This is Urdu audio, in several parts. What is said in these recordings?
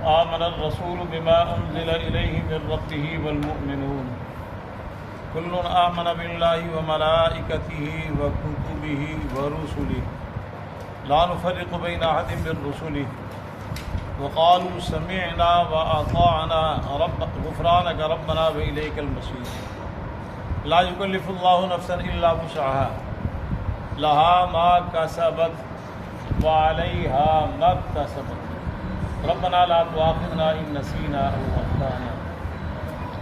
آمن الرسول بما أنزل إليه من ربه والمؤمنون كل آمن بالله وملائكته وكتبه ورسله لا نفرق بين أحد من رسله وقالوا سمعنا وأطعنا غفرانك ربنا وإليك المصير لا يكلف الله نفسا إلا وسعها لها ما كسبت وعليها ما اكتسبت ربنا لا تؤاخذنا إن نسينا أو أخطأنا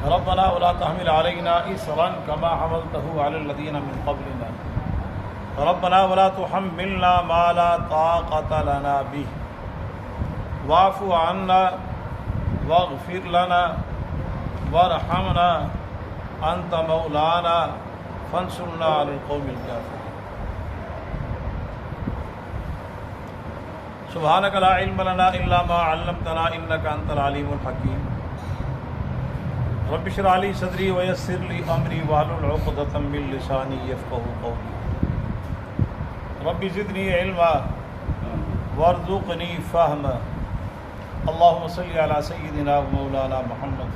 ربنا ولا تحمل علينا إصرا كما حملته على الذين من قبلنا ربنا ولا تحملنا ما لا طاقة لنا به واعف عنا واغفر لنا وارحمنا أنت مولانا فانصرنا على القوم الكافرين سبحانك لا علم لنا إلا ما علمتنا إنك أنت العليم الحكيم رب اشرح لي صدري ويسر لي أمري واحلل عقدة من لساني يفقهوا قولي رب زدني علما وارزقني فهما اللهم صل على سيدنا ومولانا محمد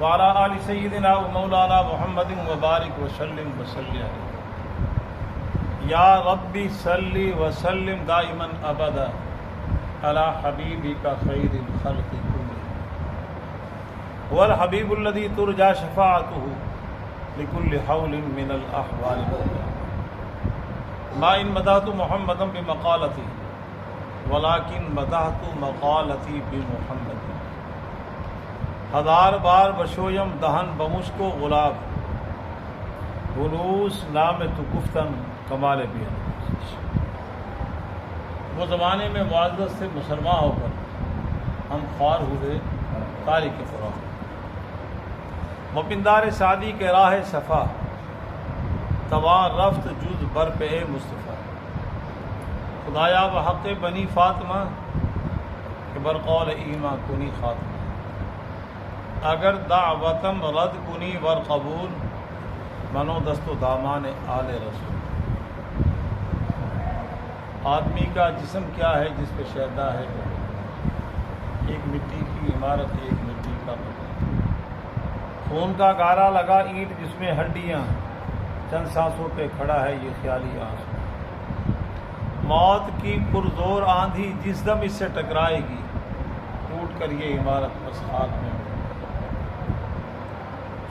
وعلى آل سيدنا ومولانا محمد وبارك وسلم عليه یا ربی صلی وسلم دائما ابدا علی حبیبک خیر الخلق کلهم هو الحبیب الذی ترجى شفاعته لكل حول من الاحوال ما ان مدحت محمدا بمقالتی ولكن مدحت مقالتی بمحمد ہزار بار بشویم دہن بمشک و غلاب بلوس نام تو گفتن کمال بھی وہ زمانے میں معزز سے مسلمان ہو کر ہم خوار ہوئے تاریخ قرآن مپندار سعدی کے راہ صفا توار رفت جز بر پہ مصطفیٰ خدایا بحق بنی فاطمہ کہ برقول ایما کنی خاتمہ اگر دعوتم رد کنی ور قبول منو دست و دامان آل رسول آدمی کا جسم کیا ہے جس پہ شیدا ہے ایک مٹی کی عمارت ایک مٹی کا مکان خون کا گارا لگا اینٹ جس میں ہڈیاں چند سانسوں پہ کھڑا ہے یہ خیالی آنسو موت کی پرزور آندھی جس دم اس سے ٹکرائے گی ٹوٹ کر یہ عمارت بس خاک میں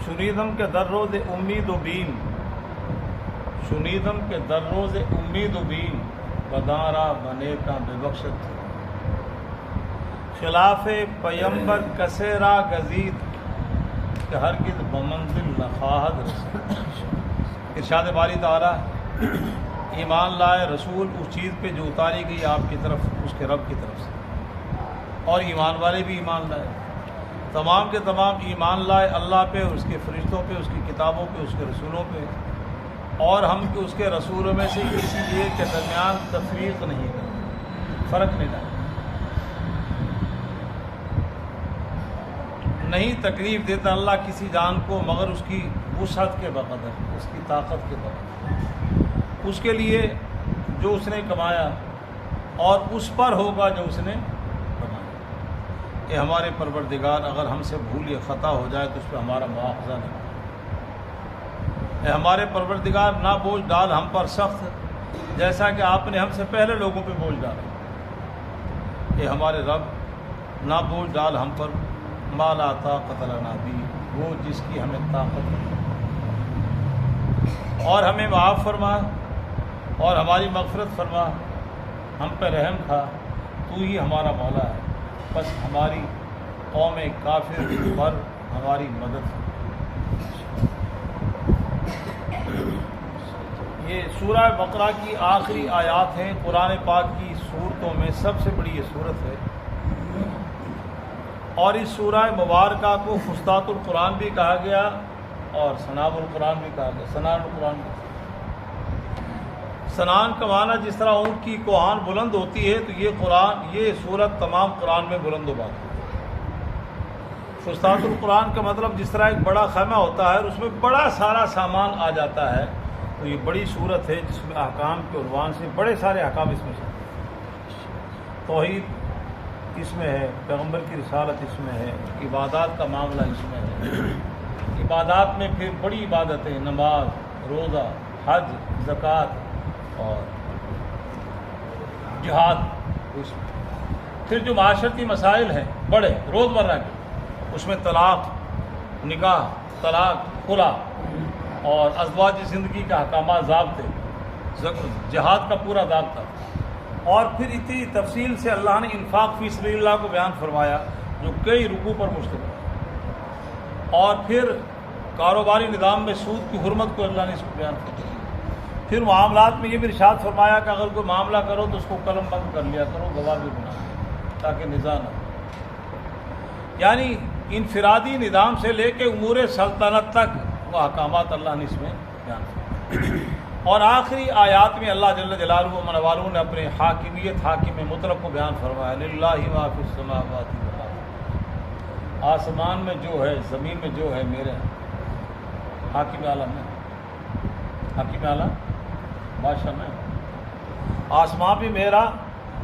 شنیدم کے در روز امید و بیم شنیدم کے در روز امید و بیم بدارا بنے کا بے بخشت خلاف پیمبر کسیرا گزید کہ ہرگز بمنزل نخواہد رسید ارشاد باری تعالیٰ ایمان لائے رسول اس چیز پہ جو اتاری گئی آپ کی طرف اس کے رب کی طرف سے اور ایمان والے بھی ایمان لائے تمام کے تمام ایمان لائے اللہ پہ اس کے فرشتوں پہ اس کی کتابوں پہ اس کے رسولوں پہ اور ہم اس کے رسولوں میں سے کسی ایک کے درمیان تفریق نہیں کرتے فرق نہیں ڈالتے نہیں تکلیف دیتا اللہ کسی جان کو مگر اس کی وسعت کے بقدر اس کی طاقت کے بقدر اس کے لیے جو اس نے کمایا اور اس پر ہوگا جو اس نے کہ ہمارے پروردگار اگر ہم سے بھول یا خطا ہو جائے تو اس پہ ہمارا مواخذہ نہیں اے ہمارے پروردگار نہ بوجھ ڈال ہم پر سخت جیسا کہ آپ نے ہم سے پہلے لوگوں پہ بوجھ ڈالا اے ہمارے رب نہ بوجھ ڈال ہم پر ما لا طاقت لنا بھی وہ جس کی ہمیں طاقت نہیں اور ہمیں معاف فرما اور ہماری مغفرت فرما ہم پہ رحم کھا تو ہی ہمارا مولا ہے بس ہماری قوم کافر پر ہماری مدد یہ سورہ بقرہ کی آخری آیات ہیں قرآن پاک کی سورتوں میں سب سے بڑی یہ سورت ہے اور اس سورہ مبارکہ کو فسطاط القرآن بھی کہا گیا اور سناب القرآن بھی کہا گیا سنان القرآن بھی سنان کا معنی جس طرح اونٹ کی کوہان بلند ہوتی ہے تو یہ سورت تمام قرآن میں بلند و بات ہے فسطاط القرآن کا مطلب جس طرح ایک بڑا خیمہ ہوتا ہے اور اس میں بڑا سارا سامان آ جاتا ہے تو یہ بڑی صورت ہے جس میں احکام کے عنوان سے بڑے سارے احکام اس میں سے توحید اس میں ہے، پیغمبر کی رسالت اس میں ہے، عبادات کا معاملہ اس میں ہے۔ عبادات میں پھر بڑی عبادتیں، نماز، روزہ، حج، زکوٰۃ اور جہاد، اس میں پھر جو معاشرتی مسائل ہیں بڑے روزمرہ کے، اس میں طلاق، نکاح، طلاق، خلا اور ازواج زندگی کا احکامات، ضابطے، جہاد کا پورا ضابطہ، اور پھر اتنی تفصیل سے اللہ نے انفاق فی سبیل اللہ کو بیان فرمایا جو کئی رکوع پر مشتمل ہے، اور پھر کاروباری نظام میں سود کی حرمت کو اللہ نے اس کو بیان فرمایا۔ پھر معاملات میں یہ بھی ارشاد فرمایا کہ اگر کوئی معاملہ کرو تو اس کو قلم بند کر لیا کرو، گواہ بھی بنا تاکہ نزاع نہ ہو۔ یعنی انفرادی نظام سے لے کے امور سلطنت تک وہ احکامات اللہ نے اس میں بیان فرمایا۔ اور آخری آیات میں اللہ جل جلالہ و من والوں نے اپنے حاکمیت، حاکم مطلق کو بیان فرمایا، للہ ما فی السماوات والارض، آسمان میں جو ہے، زمین میں جو ہے، میرے حاکم عالم ہے، حاکم عالم بادشاہ میں، آسمان بھی میرا،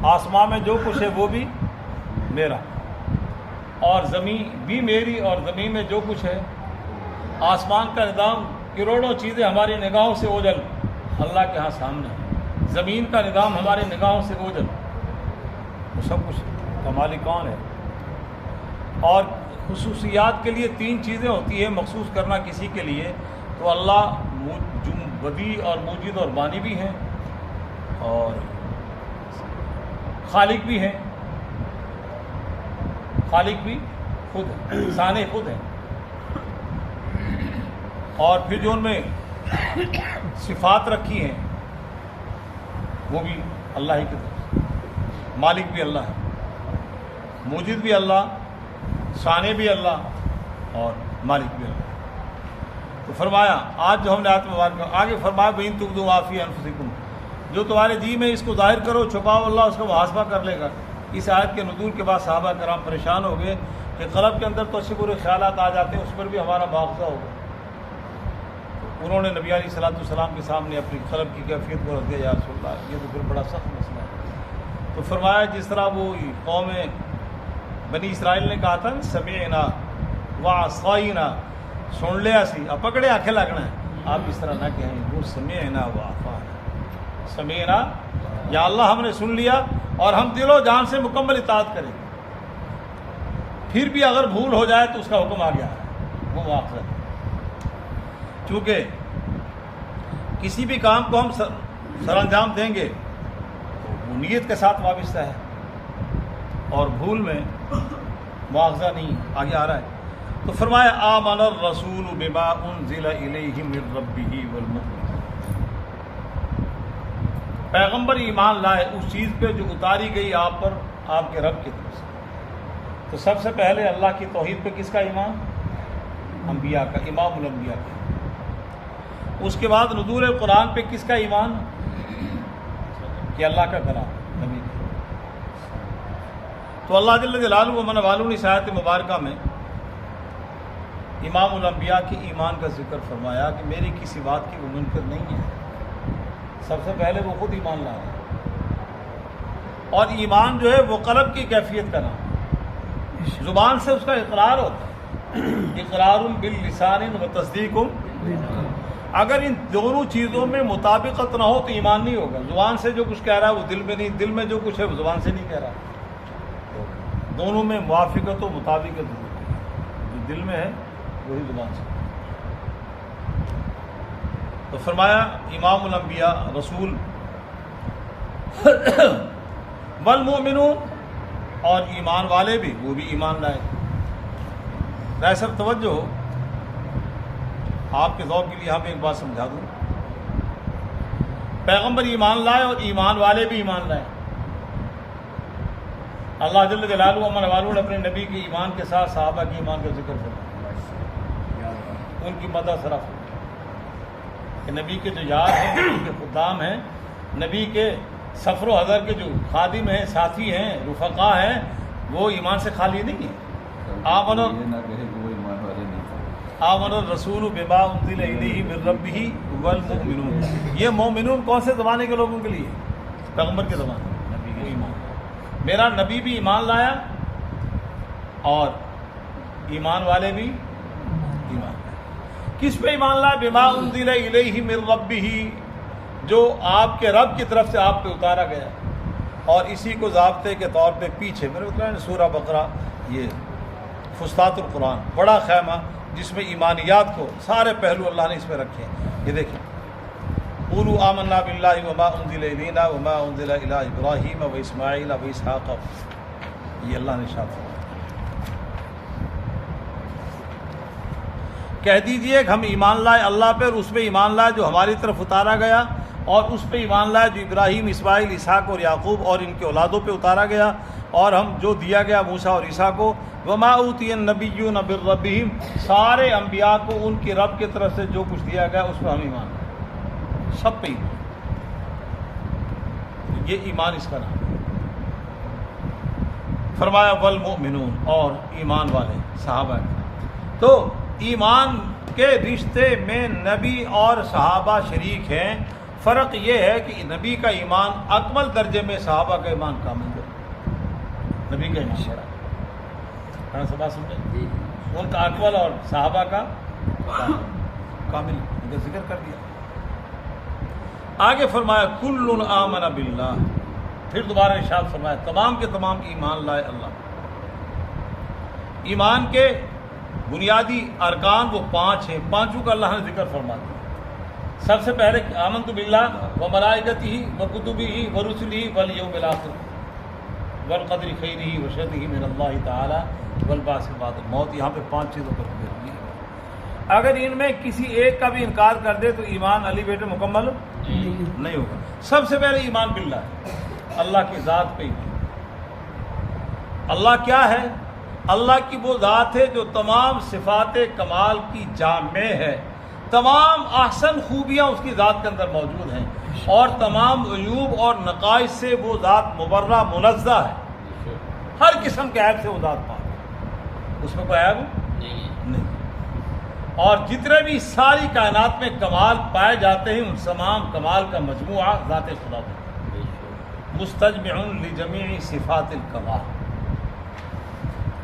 آسمان میں جو کچھ ہے وہ بھی میرا، اور زمین بھی میری، اور زمین میں جو کچھ ہے، آسمان کا نظام کروڑوں چیزیں ہماری نگاہوں سے اوجھل اللہ کے ہاں سامنے ہے، زمین کا نظام ہماری نگاہوں سے اوجھل، وہ سب کچھ کا مالک کون ہے؟ اور خصوصیات کے لیے 3 چیزیں ہوتی ہیں مخصوص کرنا کسی کے لیے، تو اللہ بدیع اور موجد اور بانی بھی ہیں، اور خالق بھی ہیں، خالق بھی خود ہے، صانع خود ہیں، اور پھر جو ان میں صفات رکھی ہیں وہ بھی اللہ ہی کی طرف سے، مالک بھی اللہ ہے، موجد بھی اللہ، صانع بھی اللہ، اور مالک بھی اللہ۔ تو فرمایا آج جو ہم نے آیت مبارکہ آگے فرمایا بین تبدوا ما فی انفسکم، جو تمہارے جی میں اس کو ظاہر کرو، چھپاؤ، اللہ اس کا محاسبہ کر لے گا۔ اس آیت کے نزول کے بعد صحابہ کرام پریشان ہو گئے کہ قلب کے اندر تو اچھے برے خیالات آ جاتے ہیں، اس پر بھی ہمارا مواخذہ ہوگا۔ انہوں نے نبی علیہ الصلوۃ والسلام کے سامنے اپنی قلب کی کیفیت کو رکھ دیا، یا رسول اللہ یہ تو پھر بڑا سخت مسئلہ ہے۔ تو فرمایا جس طرح وہ قوم بنی اسرائیل نے کہا تھا سمعنا وعصینا، سن لیا سی اب پکڑے آنکھیں لگنا ہے، آپ اس طرح نہ کہیں، وہ سمعنا واطعنا، سمعنا یا اللہ ہم نے سن لیا اور ہم دل و جان سے مکمل اطاعت کریں گے، پھر بھی اگر بھول ہو جائے تو اس کا حکم آ گیا ہے، وہ مواخذہ ہے۔ چونکہ کسی بھی کام کو ہم سر انجام دیں گے تو وہ نیت کے ساتھ وابستہ ہے، اور بھول میں مواخذہ نہیں آگے آ رہا ہے۔ تو فرمایا آمن الرسول بما انزل الیہ من ربہ والمؤمنون، پیغمبر ایمان لائے اس چیز پہ جو اتاری گئی آپ پر آپ کے رب کی طرف سے۔ تو سب سے پہلے اللہ کی توحید پہ کس کا ایمان؟ انبیاء کا، امام الانبیاء کا۔ اس کے بعد نزول قرآن پہ کس کا ایمان؟ کہ اللہ کا کلام، نبی کا۔ تو اللہ جل جلالہ و من والوں نے اس آیت مبارکہ میں امام الانبیاء کی ایمان کا ذکر فرمایا کہ میری کسی بات کی وہ منکر نہیں ہے، سب سے پہلے وہ خود ایمان لا رہے ہیں، اور ایمان جو ہے وہ قلب کی کیفیت کا نام ہے، زبان سے اس کا اقرار ہوتا ہے، اقرار باللسان و تصدیق۔ اگر ان دونوں چیزوں میں مطابقت نہ ہو تو ایمان نہیں ہوگا۔ زبان سے جو کچھ کہہ رہا ہے وہ دل میں نہیں، دل میں جو کچھ ہے وہ زبان سے نہیں کہہ رہا، دونوں میں موافقت و مطابقت ہو، جو دل میں ہے وہی زبان سے۔ تو فرمایا امام الانبیاء رسول والمؤمنون، اور ایمان والے بھی، وہ بھی ایمان لائے۔ رائے صاحب توجہ ہو، آپ کے ذوق کے لیے ہم ایک بات سمجھا دوں، پیغمبر ایمان لائے اور ایمان والے بھی ایمان لائے۔ اللہ جل جلالہ و من والوں نے اپنے نبی کے ایمان کے ساتھ صحابہ کے ایمان کا ذکر فرمایا، ان کی مدد صرف کہ نبی کے جو یار ہیں، نبی کے خدام ہیں، نبی کے سفر و حضر کے جو خادم ہیں، ساتھی ہیں، رفقا ہیں، وہ ایمان سے خالی نہیں ہیں۔ آمن الرسول بما انزل الیہ من ربہ والمؤمنون، یہ مومنون کون سے زمانے کے لوگوں کے لیے؟ پیغمبر کے زمانے، نبی کے ایمان۔ میرا نبی بھی ایمان لایا اور ایمان والے بھی ایمان لائے۔ کس پہ ایمان لائے؟ بما انزل الیہ من ربہ، جو آپ کے رب کی طرف سے آپ پہ اتارا گیا، اور اسی کو ضابطے کے طور پہ پیچھے میرے بتایا سورہ بقرہ، یہ فسطاط القرآن، بڑا خیمہ جس میں ایمانیات کو سارے پہلو اللہ نے اس میں رکھے ہیں۔ یہ دیکھیں، قولوا آمنا باللہ وما انزل الینا وما انزل الی ابراہیم و اسماعیل و اسحاق، یہ اللہ نے ارشاد فرمایا۔ کہہ دیجئے کہ ہم ایمان لائے اللہ پہ، اور اس پہ ایمان لائے جو ہماری طرف اتارا گیا، اور اس پہ ایمان لائے جو ابراہیم، اسماعیل، اسحاق اور یعقوب اور ان کے اولادوں پہ اتارا گیا، اور ہم جو دیا گیا موسیٰ اور عیسیٰ کو، وما اوتی النبیون من ربہم، سارے انبیاء کو ان کی رب کی طرف سے جو کچھ دیا گیا اس پہ ہم ایمان لائے، سب پہ ایمان۔ یہ ایمان اس کا نام ہے۔ فرمایا والمؤمنون، اور ایمان والے صحابہ کرام۔ تو ایمان کے رشتے میں نبی اور صحابہ شریک ہیں۔ فرق یہ ہے کہ نبی کا ایمان اکمل درجے میں، صحابہ کا ایمان کامل درجے، نبی کا ایمان بڑا سب بات سمجھے، ان کا اکمل اور صحابہ کا کامل، ذکر کر دیا۔ آگے فرمایا کل آمن باللہ، پھر دوبارہ ارشاد فرمایا تمام کے تمام ایمان لائے اللہ۔ ایمان کے بنیادی ارکان وہ 5 ہیں، پانچوں کا اللہ نے ذکر فرما دیا۔ سب سے پہلے آمنت باللہ و ملائکتہ و کتبہ و رسلہ والیوم الآخر والقدر خیرہ و شرہ من اللہ تعالی والبعث بعد الموت۔ یہاں پہ 5 چیزوں پر ذکر ہے۔ اگر ان میں کسی ایک کا بھی انکار کر دے تو ایمان علی بیٹے مکمل نہیں ہوگا۔ سب سے پہلے ایمان باللہ ہے، اللہ کی ذات پہ ایمان۔ اللہ کیا ہے؟ اللہ کی وہ ذات ہے جو تمام صفات کمال کی جامع ہے، تمام احسن خوبیاں اس کی ذات کے اندر موجود ہیں، اور تمام عیوب اور نقائص سے وہ ذات مبرہ منزہ ہے، ہر قسم کے عیب سے وہ ذات پاک ہے، اس میں کوئی عیب نہیں۔ اور جتنے بھی ساری کائنات میں کمال پائے جاتے ہیں، ان تمام کمال کا مجموعہ ذات خدا ہے، مستجمع لجمیع صفات الکمال۔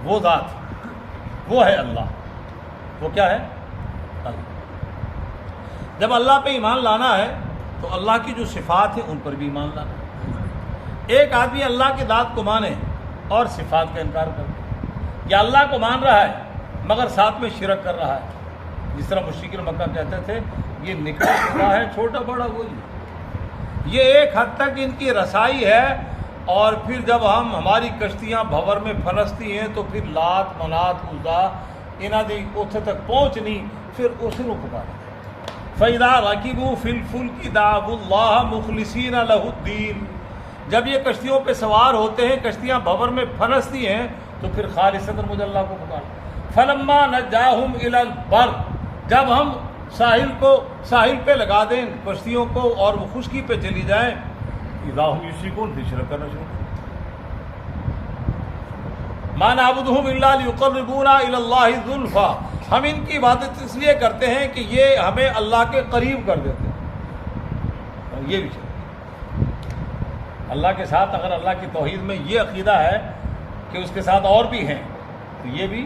وہ ذات، وہ ہے اللہ۔ وہ کیا ہے؟ اللہ۔ جب اللہ پہ ایمان لانا ہے تو اللہ کی جو صفات ہیں ان پر بھی ایمان لانا ہے۔ ایک آدمی اللہ کی ذات کو مانے اور صفات کا انکار کرے، یا اللہ کو مان رہا ہے مگر ساتھ میں شرک کر رہا ہے، جس طرح مشرکین مکہ کہتے تھے یہ نکلا خدا ہے، چھوٹا بڑا وہی۔ یہ ایک حد تک ان کی رسائی ہے، اور پھر جب ہماری کشتیاں بھور میں پھنستی ہیں تو پھر لات منات عزا انہاں دی اتنے تک پہنچ نہیں، پھر اس کو پکارا۔ فَإِذَا رَكِبُوا فِي الْفُلْكِ دَعَوُا اللَّهَ مُخْلِصِينَ لَهُ الدِّينَ، جب یہ کشتیوں پہ سوار ہوتے ہیں، کشتیاں بھور میں پھنستی ہیں تو پھر خالصتاً مجھے اللہ کو پکارا۔ فَلَمَّا نَجَّاهُمْ إِلَى الْبَرِّ، جب ہم ساحل پہ لگا دیں کشتیوں کو اور وہ خشکی پہ چلی جائیں، اِذَا هُمْ يُشْرِكُونَ، پھر شرک کرنا شروع کر۔ مَا نَعْبُدُهُمْ إِلَّا لِيُقَرِّبُونَا إِلَى اللَّهِ زُلْفَىٰ، ہم ان کی عبادت اس لیے کرتے ہیں کہ یہ ہمیں اللہ کے قریب کر دیتے ہیں۔ یہ بھی چاہیے اللہ کے ساتھ، اگر اللہ کی توحید میں یہ عقیدہ ہے کہ اس کے ساتھ اور بھی ہیں تو یہ بھی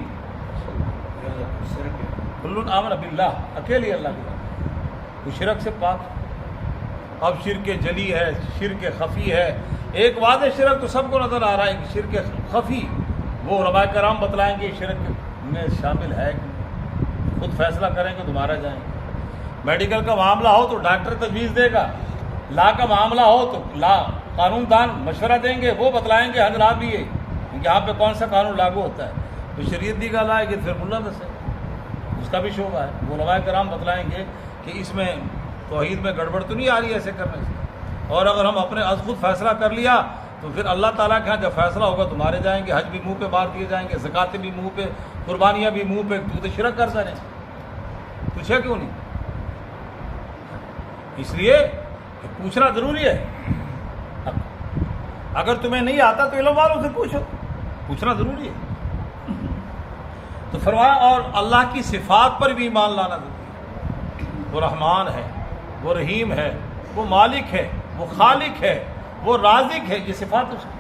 کل آمن باللہ، اکیلی اللہ کے ساتھ، وہ شرک سے پاک۔ اب شرک جلی ہے، شرک خفی ہے۔ ایک واضح شرک تو سب کو نظر آ رہا ہے کہ شرک خفی، وہ علماء کرام بتلائیں گے شرک میں شامل ہے کہ خود فیصلہ کریں کہ تمہارا جائیں گے۔ میڈیکل کا معاملہ ہو تو ڈاکٹر تجویز دے گا، لا کا معاملہ ہو تو لا قانون دان مشورہ دیں گے، وہ بتلائیں گے حضرات بھی یہاں پہ کون سا قانون لاگو ہوتا ہے، تو شریعت دی گل آئے گی پھر ملا دسے، اس کا بھی شعبہ ہے، وہ علماء کرام بتلائیں گے کہ اس میں توحید میں گڑبڑ تو نہیں آ رہی ہے ایسے کرنے سے۔ اور اگر ہم اپنے از خود فیصلہ کر لیا تو پھر اللہ تعالیٰ کے ہاں جب فیصلہ ہوگا تمہارے جائیں گے، حج بھی منہ پہ مار دیے جائیں گے، زکاتیں بھی منہ پہ، قربانیاں بھی منہ پہ، تو شرک کرتا نہیں، پوچھے کیوں نہیں؟ اس لیے پوچھنا ضروری ہے۔ اگر تمہیں نہیں آتا تو علم والوں سے پوچھو، پوچھنا ضروری ہے۔ تو فرمایا اور اللہ کی صفات پر بھی ایمان لانا ضروری ہے۔ وہ رحمان ہے، وہ رحیم ہے، وہ مالک ہے، وہ خالق ہے، وہ رازق ہے، یہ صفات اس کی۔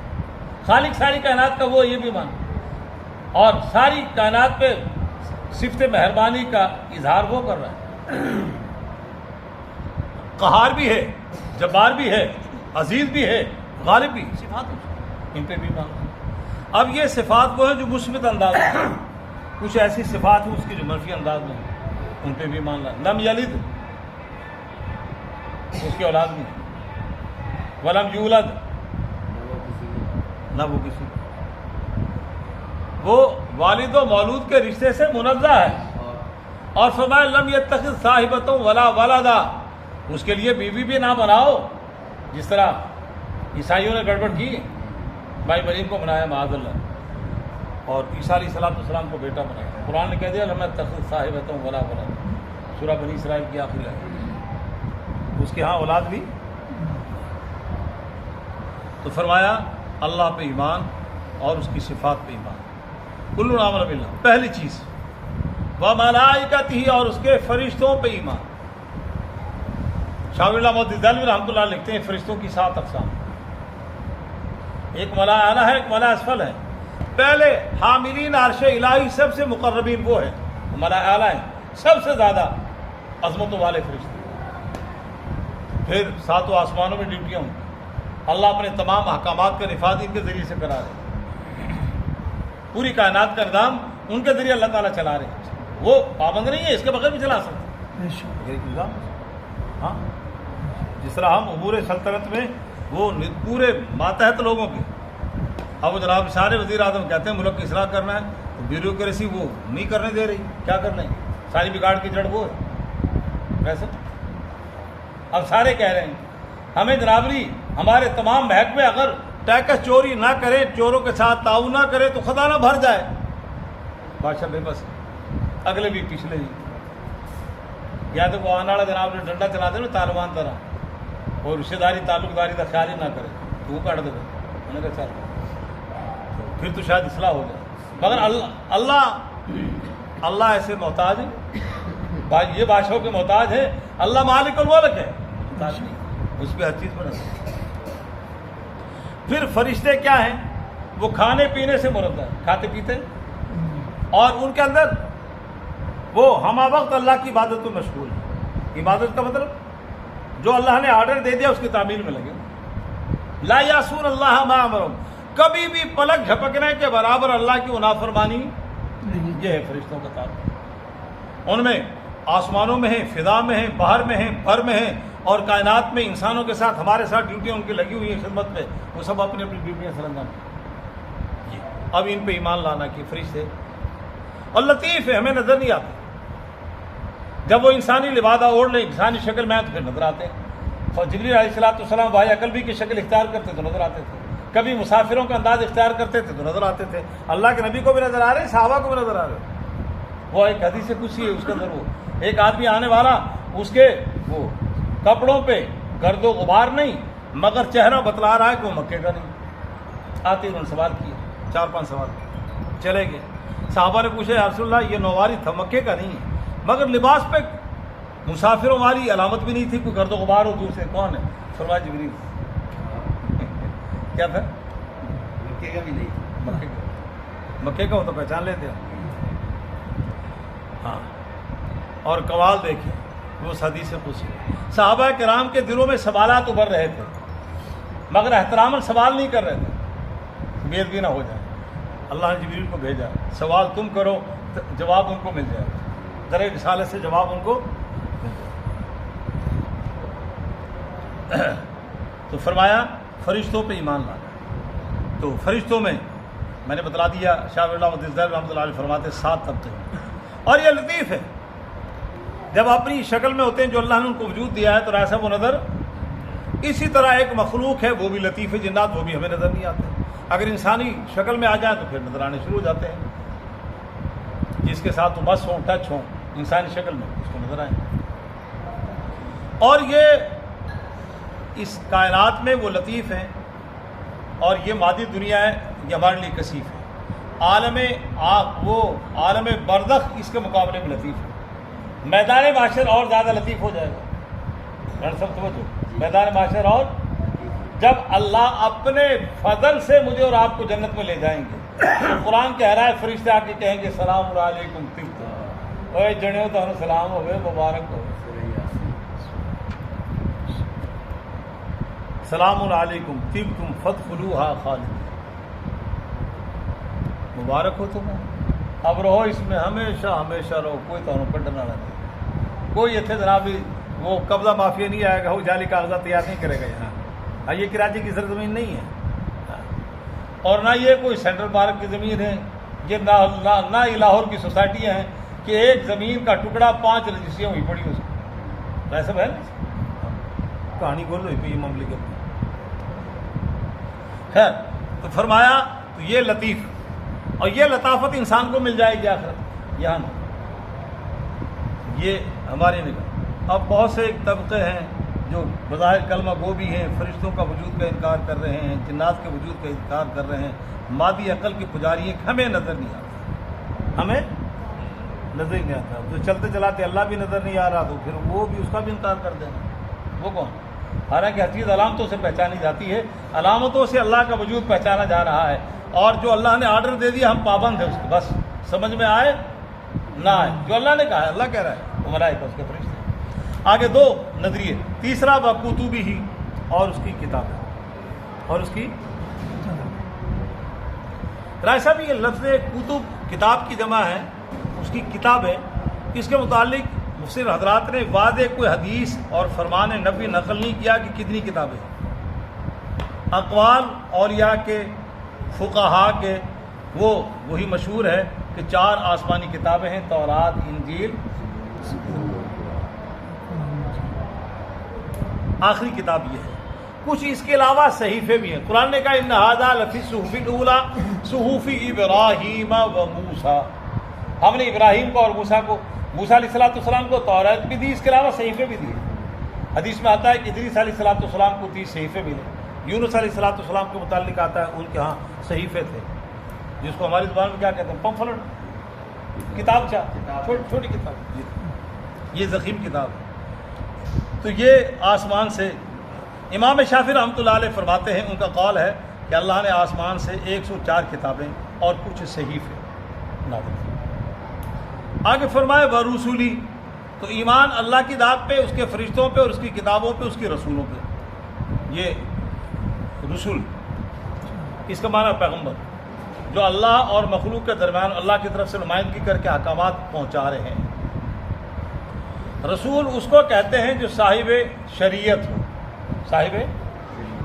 خالق ساری کائنات کا وہ، یہ بھی مان، اور ساری کائنات پہ صفت مہربانی کا اظہار وہ کر رہا ہے، قہار بھی ہے، جبار بھی ہے، عزیز بھی ہے، غالب بھی، صفات ان پہ بھی مان۔ اب یہ صفات وہ ہے جو مثبت انداز میں، کچھ ایسی صفات ہیں اس کی جو منفی انداز میں ہیں، ان پہ بھی مان رہا۔ لم یلد، اس کی اولاد نہیں، ولم یولد، نہ وہ کسی، وہ والد و مولود کے رشتے سے منزہ ہے، اور فرمایا لم یتخذ صاحبۃ ولا ولدا، اس کے لیے بیوی بھی نہ بناؤ، جس طرح عیسائیوں نے گڑبڑ کی، بھائی مریم کو بنایا معاذ اللہ، اور عیسیٰ علیہ السلام کو بیٹا بنایا۔ قرآن نے کہہ دیا لم یتخذ صاحبۃ ولا ولدا، سورہ بنی اسرائیل کی آخری آیت، اس کے ہاں اولاد بھی۔ تو فرمایا اللہ پہ ایمان اور اس کی صفات پہ ایمان، کل آمن باللہ، پہلی چیز، وملائکتہ، اور اس کے فرشتوں پہ ایمان۔ شاہ اللہ محدث دہلوی رحمۃ اللہ لکھتے ہیں فرشتوں کی 7 اقسام، ایک ملا اعلیٰ ہے، ایک ملا اسفل ہے۔ پہلے حاملین عرش الہی، سب سے مقربین وہ ہے، ملا اعلیٰ ہیں، سب سے زیادہ عظمتوں والے فرشتے۔ پھر 7 آسمانوں میں ڈیوٹیاں ہوں، اللہ اپنے تمام احکامات کا نفاذ ان کے ذریعے سے کرا رہے ہیں، پوری کائنات کا نظام ان کے ذریعے اللہ تعالیٰ چلا رہے ہیں، وہ پابند نہیں ہے، اس کے بغیر بھی چلا سکتے ہیں۔ ہاں، جس طرح ہم امور سلطنت میں وہ پورے ماتحت لوگوں کے، اب وہ جناب سارے وزیر اعظم کہتے ہیں ملک کی اصلاح کرنا ہے، تو بیوروکریسی وہ نہیں کرنے دے رہی، کیا کرنا ہے، ساری بگاڑ کی جڑ وہ ہے، کیسے؟ اب سارے کہہ رہے ہیں ہمیں جنابری ہمارے تمام محکمے اگر ٹیکس چوری نہ کریں، چوروں کے ساتھ تعاون نہ کریں تو خزانہ بھر جائے۔ بادشاہ بے بس، اگلے بھی پچھلے بھی، یا تو وہ آنے والا جناب نے ڈنڈا چلا دے نا طالبان طرح، اور رشتے داری تعلق داری کا خیال ہی نہ کرے تو وہ کاٹ دے، میں نے کہا چل پھر تو شاید اصلاح ہو جائے، مگر اللہ ایسے محتاج ہے، یہ بادشاہوں کے محتاج ہے، اللہ مالک الملک ہے، محتاج نہیں، اس پہ ہر چیز پر نظر۔ پھر فرشتے کیا ہیں؟ وہ کھانے پینے سے مراد ہے، کھاتے پیتے، اور ان کے اندر وہ ہمہ وقت اللہ کی عبادت میں مشغول ہے۔ عبادت کا مطلب جو اللہ نے آرڈر دے دیا اس کی تعمیل میں لگے، لا یعصون اللہ ما امرهم، کبھی بھی پلک جھپکنے کے برابر اللہ کی نافرمانی، یہ ہے فرشتوں کا تعلق۔ ان میں آسمانوں میں ہیں، فضا میں ہیں، باہر میں ہیں، بھر میں ہیں، اور کائنات میں انسانوں کے ساتھ ہمارے ساتھ ڈیوٹیاں ان کی لگی ہوئی ہیں خدمت میں، وہ سب اپنی اپنی ڈیوٹیاں سر انجام دیں۔ اب ان پہ ایمان لانا کہ فرشتے اور لطیف ہے، ہمیں نظر نہیں آتے، جب وہ انسانی لبادہ اوڑھ لیں، انسانی شکل میں آئے تو پھر نظر آتے ہیں۔ اور جبریل علیہ السلام بھائی قلبی کی شکل اختیار کرتے تو نظر آتے تھے، کبھی مسافروں کا انداز اختیار کرتے تھے تو نظر آتے تھے، اللہ کے نبی کو بھی نظر آ رہے ہیں، صحابہ کو بھی نظر آ رہے ہیں۔ وہ ایک حدیث سے کچھ ہی ہے اس کے اندر، وہ ایک آدمی آنے والا، اس کے وہ کپڑوں پہ گرد و غبار نہیں، مگر چہرہ بتلا رہا ہے کہ وہ مکے کا نہیں۔ آتے انہوں نے سوال کیے، 4-5 سوال کیے، چلے گئے۔ صحابہ نے پوچھا یا رسول اللہ یہ نواری تھا، مکے کا نہیں ہے، مگر لباس پہ مسافروں والی علامت بھی نہیں تھی، کوئی گرد و غبار ہو دور سے، کون ہے؟ فرمایا جبریل۔ کیا تھا؟ مکے کا بھی نہیں، مکے کا ہو تو پہچان لیتے ہیں۔ ہاں، اور قوال دیکھیں وہ حدیث سے پوچھے، صحابہ کرام کے دلوں میں سوالات ابھر رہے تھے، مگر احتراماً سوال نہیں کر رہے تھے، بے ادبی نہ ہو جائے۔ اللہ نے جبریل کو بھیجا، سوال تم کرو، جواب ان کو مل جائے، در رسالت سے جواب ان کو مل جائے۔ تو فرمایا فرشتوں پہ ایمان لانا۔ تو فرشتوں میں نے بتلا دیا، شاہ اللہ محدث دہلوی رحمۃ اللہ علیہ فرماتے 7 طبقے ہیں، اور یہ لطیف ہے، جب اپنی شکل میں ہوتے ہیں جو اللہ نے ان کو وجود دیا ہے تو ایسا وہ نظر، اسی طرح ایک مخلوق ہے وہ بھی لطیف ہے، جنات وہ بھی ہمیں نظر نہیں آتے، اگر انسانی شکل میں آ جائیں تو پھر نظر آنے شروع ہو جاتے ہیں، جس کے ساتھ بس ہوں، ٹچ ہوں انسانی شکل میں اس کو نظر آئیں۔ اور یہ اس کائنات میں وہ لطیف ہیں، اور یہ مادی دنیا ہے یہ ہمارے لیے کثیف ہے، عالم برزخ اس کے مقابلے میں لطیف ہے، میدان محشر اور زیادہ لطیف ہو جائے گا۔ سب توجہ، میدان محشر اور جب اللہ اپنے فضل سے مجھے اور آپ کو جنت میں لے جائیں گے تو قرآن کہہ رہا ہے فرشتے آ کے کہیں گے سلام علیکم طبتم، اوے جنے تو سلام ہوئے، مبارک ہو، سلام علیکم طبتم فادخلوها خالدین، مبارک ہو تمہیں، اب رہو اس میں ہمیشہ ہمیشہ رہو، کوئی تو کڈنا نہ دے، کوئی اتنے جناب وہ قبضہ مافیا نہیں آئے گا، وہ جعلی کاغذات تیار نہیں کرے گا یہاں، یہ کراچی کی سرزمین نہیں ہے، اور نہ یہ کوئی سینٹرل پارک کی زمین ہے، یہ نہ لاہور کی سوسائٹیاں ہیں کہ ایک زمین کا ٹکڑا 5 رجسٹریاں ہوئی پڑی اس کو، ایسا ہے کہانی بول رہی پہ یہ مملکت میں خیر۔ تو فرمایا تو یہ لطیف اور یہ لطافت انسان کو مل جائے گی آخرت، یہاں یہ ہماری نگاہ۔ اب بہت سے ایک طبقے ہیں جو بظاہر کلمہ گو بھی ہیں، فرشتوں کا وجود کا انکار کر رہے ہیں، جنات کے وجود کا انکار کر رہے ہیں، مادی عقل کی پجاری ہیں، ہمیں نظر نہیں آتا، ہمیں نظر ہی نہیں آتا، جو چلتے چلاتے اللہ بھی نظر نہیں آ رہا تو پھر وہ بھی اس کا بھی انکار کر دینا، وہ کون؟ حالانکہ ہر چیز علامتوں سے پہچانی جاتی ہے، علامتوں سے اللہ کا وجود پہچانا جا رہا ہے، اور جو اللہ نے آرڈر دے دیا ہم پابند ہیں اس کے، بس سمجھ میں آئے نہ آئے، جو اللہ نے کہا ہے، اللہ کہہ رہا ہے وہ ملائکہ اس کے فرشتے۔ آگے 2 نظریے، تیسرا وکتبہ ہی، اور اس کی کتاب ہے، اور اس کی رائے صاحب یہ لفظ کتب کتاب کی جمع ہے، اس کی کتاب ہے، اس کے متعلق مفسر حضرات نے واضح کوئی حدیث اور فرمان نبی نقل نہیں کیا کہ کتنی کتابیں، اقوال اولیاء کے فقہاء کے وہی مشہور ہے کہ 4 آسمانی کتابیں ہیں، تورات، انجیل، آخری کتاب یہ ہے۔ کچھ اس کے علاوہ صحیفے بھی ہیں، قرآن نے کہا ان ھذا لفی الصحف الاولی صحف ابراہیم و موسیٰ، ہم نے ابراہیم کو اور موسیٰ علیہ السلام کو تورات بھی دی، اس کے علاوہ صحیفے بھی دیے۔ حدیث میں آتا ہے کہ ادریس علیہ السلام کو 30 صحیفے ملے، یونس علیہ السلام کے متعلق آتا ہے ان کے ہاں صحیفے تھے، جس کو ہماری زبان میں کیا کہتے ہیں، پمفلٹ، کتاب چھوٹی کتاب، یہ ضخیم کتاب ہے۔ تو یہ آسمان سے، امام شافعی رحمۃ اللہ علیہ فرماتے ہیں، ان کا قول ہے کہ اللہ نے آسمان سے 104 کتابیں اور کچھ صحیفے نازل کیے۔ آگے فرمائے ورسولی، تو ایمان اللہ کی ذات پہ، اس کے فرشتوں پہ اور اس کی کتابوں پہ، اس کے رسولوں پہ، یہ رسول اس کا معنی پیغمبر، جو اللہ اور مخلوق کے درمیان اللہ کی طرف سے نمائندگی کر کے احکامات پہنچا رہے ہیں۔ رسول اس کو کہتے ہیں جو صاحب شریعت ہو، صاحب،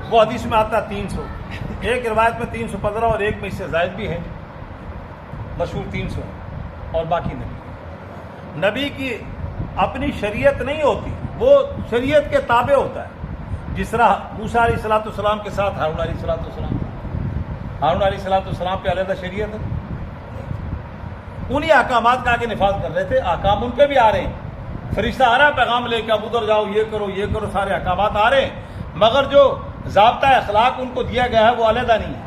وہ حدیث میں آتا ہے 300، ایک روایت میں 315 اور ایک میں اس سے زائد بھی ہے، مشہور 300، اور باقی نبی کی اپنی شریعت نہیں ہوتی، وہ شریعت کے تابع ہوتا ہے، جس طرح موسیٰ علیہ السلام کے ساتھ ہارون علیہ السلام پہ علیحدہ شریعت ہے، انہی احکامات کا آگے نفاذ کر رہے تھے، احکام ان پہ بھی آ رہے ہیں، فرشتہ آ رہا ہے پیغام لے کے، اب ادھر جاؤ، یہ کرو، سارے احکامات آ رہے ہیں، مگر جو ضابطہ اخلاق ان کو دیا گیا ہے وہ علیحدہ نہیں ہے،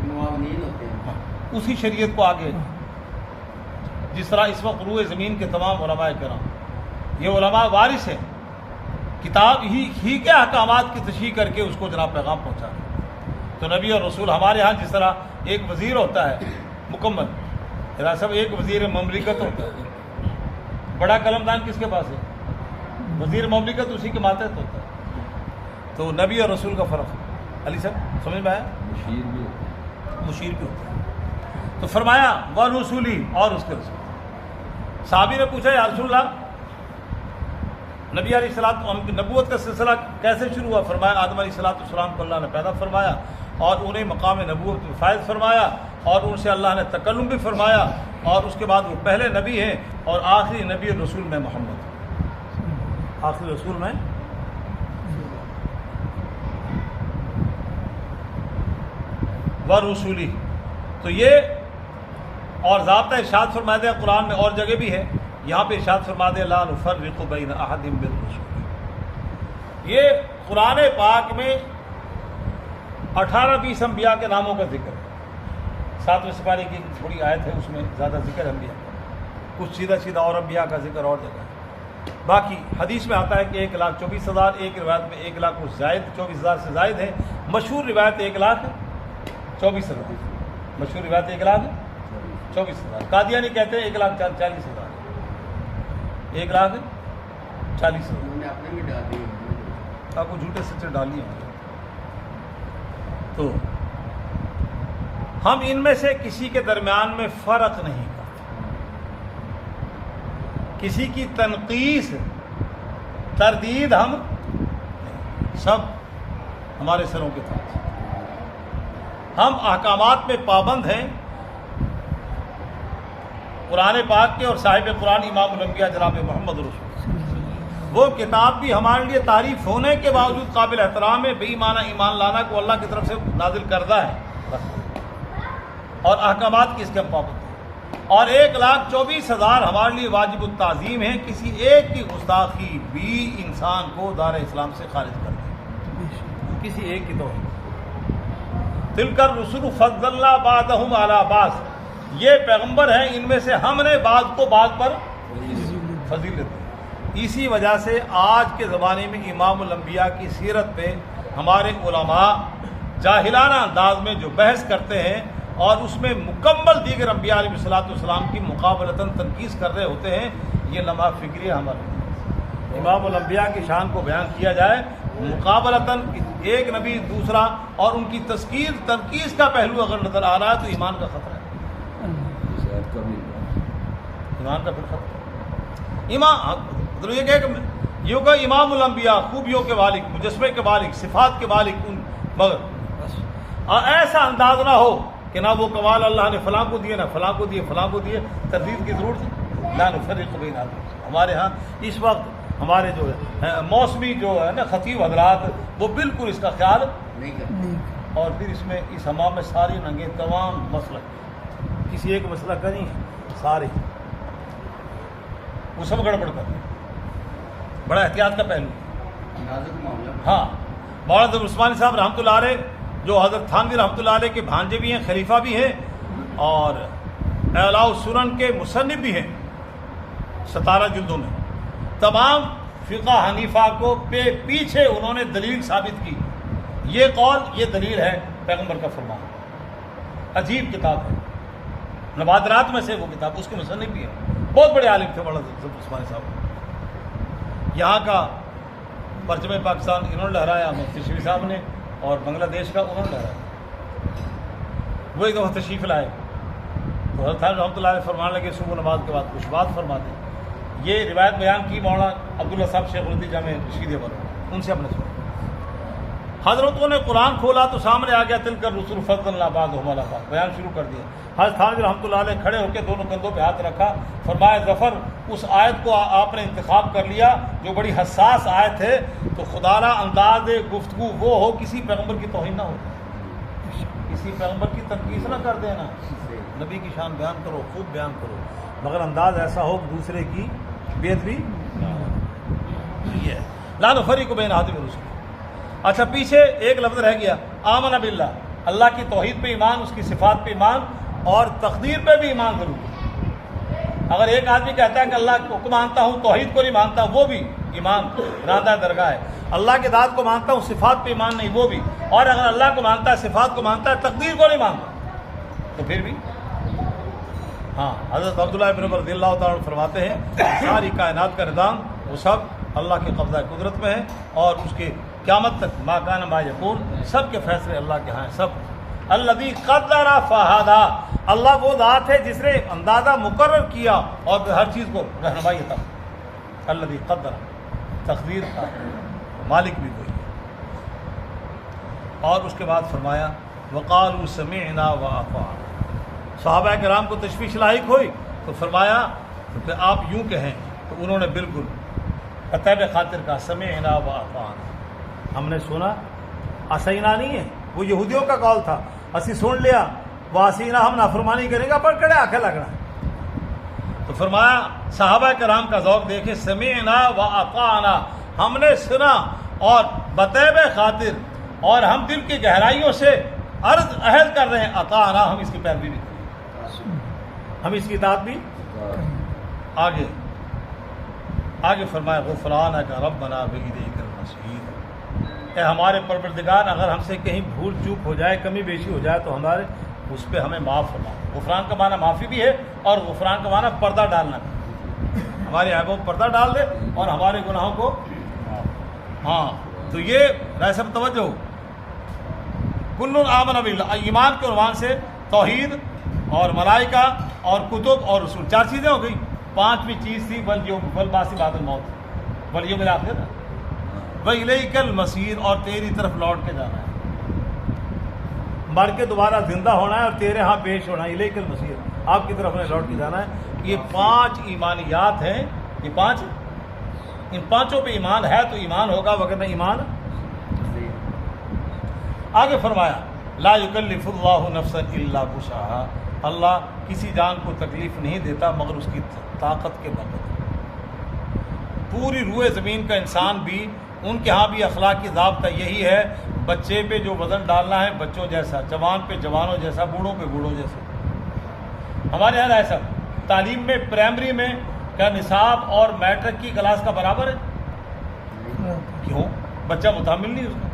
معاونین ہوتے ہیں، اسی شریعت کو آگے، جس طرح اس وقت روئے زمین کے تمام علماء کرام، یہ علماء وارث ہیں، کتاب ہی کے احکامات کی تشریح کر کے اس کو جناب پیغام پہنچا رہے ہیں۔ تو نبی اور رسول ہمارے ہاں جس طرح ایک وزیر ہوتا ہے مکمل، سب ایک وزیر مملکت ہوتا ہے، بڑا قلمدان کس کے پاس ہے؟ وزیر مملکت اسی کے ماتحت ہوتا ہے۔ تو نبی اور رسول کا فرق ہے، علی صاحب سمجھ میں آیا؟ مشیر بھی ہوتا ہے۔ تو فرمایا ورسولی، اور اس کے رسول۔ صحابی نے پوچھا یا رسول اللہ، نبی علیہ السلام نبوت کا سلسلہ کیسے شروع ہوا؟ فرمایا آدم علیہ السلام کو اللہ نے پیدا فرمایا اور انہیں مقام نبوت میں فائز فرمایا، اور ان سے اللہ نے تکلم بھی فرمایا، اور اس کے بعد وہ پہلے نبی ہیں اور آخری نبی رسول میں محمد، آخری رسول میں ورسولی۔ تو یہ اور ضابطہ ارشاد فرما دیا قرآن میں، اور جگہ بھی ہے، یہاں پہ ارشاد فرما دیا لا نفرق بین احد من الرسل۔ یہ قرآن پاک میں 18-20 انبیاء کے ناموں کا ذکر ہے، 7ویں سپارے کی تھوڑی آیت ہے، اس میں زیادہ ذکر انبیاء، کچھ سیدھا اور انبیاء کا ذکر اور جگہ ہے۔ باقی حدیث میں آتا ہے کہ 1,24,000، ایک روایت میں 1 لاکھ کچھ زائد 24,000 سے زائد ہے، مشہور روایت 1,24,000، مشہور روایت 1,24,000، قادیانی کہتے ہیں 1,40,000، 1,40,000، انہوں نے اپنے میں ڈال دی، آپ کو جھوٹے سچے ڈالی ہیں۔ تو ہم ان میں سے کسی کے درمیان میں فرق نہیں کرتے، کسی کی تنقیص تردید ہم سب ہمارے سروں کے ساتھ، ہم احکامات میں پابند ہیں قرآن پاک کے اور صاحب قرآن امام الانبیاء جناب محمد رسول۔ وہ کتاب بھی ہمارے لیے تعریف ہونے کے باوجود قابل احترام ہے، بے ایمانہ ایمان لانا کو اللہ کی طرف سے نازل کردہ ہے، اور احکامات کی اس کے ہم پابند ہیں، اور 1,24,000 ہمارے لیے واجب التعظیم ہے، کسی ایک کی گستاخی بھی انسان کو دار اسلام سے خارج کر دے، کسی ایک کی توہین۔ تلک الرسل فضلنا بعضهم علی بعض، یہ پیغمبر ہیں، ان میں سے ہم نے بعض کو بعض پر فضیلت دی۔ اسی وجہ سے آج کے زمانے میں امام الانبیاء کی سیرت پہ ہمارے علماء جاہلانہ انداز میں جو بحث کرتے ہیں اور اس میں مکمل دیگر انبیاء علیہ السلام کی مقابلتاً تنقید کر رہے ہوتے ہیں، یہ لمحہ فکری ہے ہمارے۔ امام الانبیاء کی شان کو بیان کیا جائے مقابلتاً ایک نبی دوسرا، اور ان کی تذکیر تنقید کا پہلو اگر نظر آ رہا ہے تو ایمان کا خطرہ ہے، ایمان کا پھر خطرہ ہے۔ یہ کہ امام الانبیاء خوبیوں کے مالک، مجسمے کے مالک، صفات کے مالک، مگر ایسا انداز نہ ہو کہ نہ وہ کمال اللہ نے فلاں کو دیے، نہ فلاں کو دیے، فلاں کو دیے، تردید کی ضرورت ہے۔ لا نفرق بین احد، ہمارے ہاں اس وقت ہمارے جو ہے موسمی جو ہے نا خطیب حضرات، وہ بالکل اس کا خیال نہیں کرتے، اور پھر اس میں اس حمام میں ساری ننگے تمام مسلک، کسی ایک مسئلہ کا نہیں ہے، سارے وہ سب گڑبڑ کرتے ہیں، بڑا احتیاط کا پہلو۔ نازک معاملہ۔ ہاں، مولانا عثمانی صاحب رحمۃ اللہ علیہ جو حضرت تھانوی رحمۃ اللہ علیہ کے بھانجے بھی ہیں، خلیفہ بھی ہیں، اور اعلاء السنن کے مصنف بھی ہیں 17 جلدوں میں، تمام فقہ حنیفہ کو پیچھے انہوں نے دلیل ثابت کی، یہ قول یہ دلیل ہے پیغمبر کا فرمان۔ عجیب کتاب ہے، نوادرات میں سے وہ کتاب، اس کے مصنف بھی ہیں، بہت بڑے عالم تھے مولانا عثمانی صاحب۔ یہاں کا پرچم پاکستان انہوں نے لہرایا، مفتی شفیع صاحب نے، اور بنگلہ دیش کا انہوں نے لہرایا۔ وہ ایک دفعہ تشریف لائے تو حضرت رحمۃ اللہ علیہ فرمانے لگے صبح نماز کے بعد کچھ بات فرما دیں۔ یہ روایت بیان کی مولانا عبداللہ صاحب شیخ الحدیث جامع رشید پر، ان سے ہم نے سنا۔ حضرتوں نے قرآن کھولا تو سامنے آ گیا تلک الرسل فضلنا بعضهم علی بعض، بیان شروع کر دیا۔ حضرت تھانوی رحمۃ اللہ علیہ کھڑے ہو کے دونوں کندھوں پہ ہاتھ رکھا، فرمایا ظفر اس آیت کو آپ نے انتخاب کر لیا جو بڑی حساس آیت ہے، تو خدا را انداز گفتگو وہ ہو کسی پیغمبر کی توہین نہ ہو، کسی پیغمبر کی تنقید نہ کر دینا، نبی کی شان بیان کرو، خوب بیان کرو، مگر انداز ایسا ہو کہ دوسرے کی بے ادبی نہ ہو۔ یہ لا نفرق بین احد من رسلہ۔ اچھا، پیچھے ایک لفظ رہ گیا، آمن باللہ، اللہ کی توحید پہ ایمان، اس کی صفات پہ ایمان، اور تقدیر پہ بھی ایمان ضرور ہے۔ اگر ایک آدمی کہتا ہے کہ اللہ کو مانتا ہوں توحید کو نہیں مانتا، وہ بھی ایمان رادہ درگاہ ہے۔ اللہ کی ذات کو مانتا ہوں صفات پہ ایمان نہیں، وہ بھی، اور اگر اللہ کو مانتا ہے صفات کو مانتا ہے تقدیر کو نہیں مانتا تو پھر بھی ہاں۔ حضرت عبداللہ ابن عمر رضی اللہ تعالیٰ عنہ فرماتے ہیں ساری کائنات کا نظام وہ سب اللہ کے قبضہ قدرت میں ہے، اور اس کے قیامت تک ما کان ما یکون، سب کے فیصلے اللہ کے ہاں ہیں، سب۔ الذی قدر فہدی، اللہ وہ ذات ہے جس نے اندازہ مقرر کیا اور ہر چیز کو رہنمائی عطا۔ الذی قدر، تقدیر کا مالک بھی وہی ہے۔ اور اس کے بعد فرمایا وقالوا سمعنا واطعنا، صحابہ کرام کو تشویش لاحق ہوئی تو فرمایا کہ آپ یوں کہیں، تو انہوں نے بالکل قطع خاطر کا سمعنا واطعنا، ہم نے سنا، اسینا نہیں ہے، وہ یہودیوں کا قول تھا، اسی سن لیا، واسینا ہم نافرمانی کریں گا پر کڑے آنکھیں لگنا ہے۔ تو فرمایا صحابہ کرام کا ذوق دیکھے، سمعنا واطعنا، ہم نے سنا اور بطیب خاطر، اور ہم دل کی گہرائیوں سے عرض عہد کر رہے ہیں، اطاعنا، ہم اس کی پیروی بھی کریں، ہم اس کی اطاعت بھی۔ آگے آگے فرمایا غفرانک ربنا وإلیک المصیر، اے ہمارے پروردگار اگر ہم سے کہیں بھول چوک ہو جائے، کمی بیشی ہو جائے تو ہمارے اس پہ ہمیں معاف فرما۔ غفران کا معنی معافی بھی ہے اور غفران کا معنی پردہ ڈالنا بھی، ہمارے عیبوں پر پردہ ڈال دے اور ہمارے گناہوں کو ہاں۔ تو یہ رائے سب توجہ ہو، کل آمن باللہ، ایمان کے عنوان سے توحید اور ملائکہ اور کتب اور رسول، 4 چیزیں ہو گئی۔ 5ویں چیز تھی والبعث بعد الموت، والیوم الآخر، وإلیک المصیر، اور تیری طرف لوٹ کے جانا ہے، مر کے دوبارہ زندہ ہونا ہے اور تیرے ہاں پیش ہونا ہے، الیک المصیر، آپ کی طرف نے لوٹ کے جانا ہے۔ یہ 5 ایمانیات ہیں، یہ 5، ان 5 پہ ایمان ہے تو ایمان ہوگا، وگرنہ ایمان۔ آگے فرمایا لا یکلف اللہ نفسا الا وسعها، اللہ کسی جان کو تکلیف نہیں دیتا مگر اس کی طاقت کے بقدر۔ پوری روئے زمین کا انسان بھی، ان کے ہاں بھی اخلاقی ضابطہ یہی ہے، بچے پہ جو وزن ڈالنا ہے بچوں جیسا، جوان پہ جوانوں جیسا، بوڑھوں پہ بوڑھوں جیسا۔ ہمارے یہاں ایسا تعلیم میں پرائمری میں کیا نصاب اور میٹرک کی کلاس کا برابر ہے؟ کیوں؟ بچہ متحمل نہیں اس کا،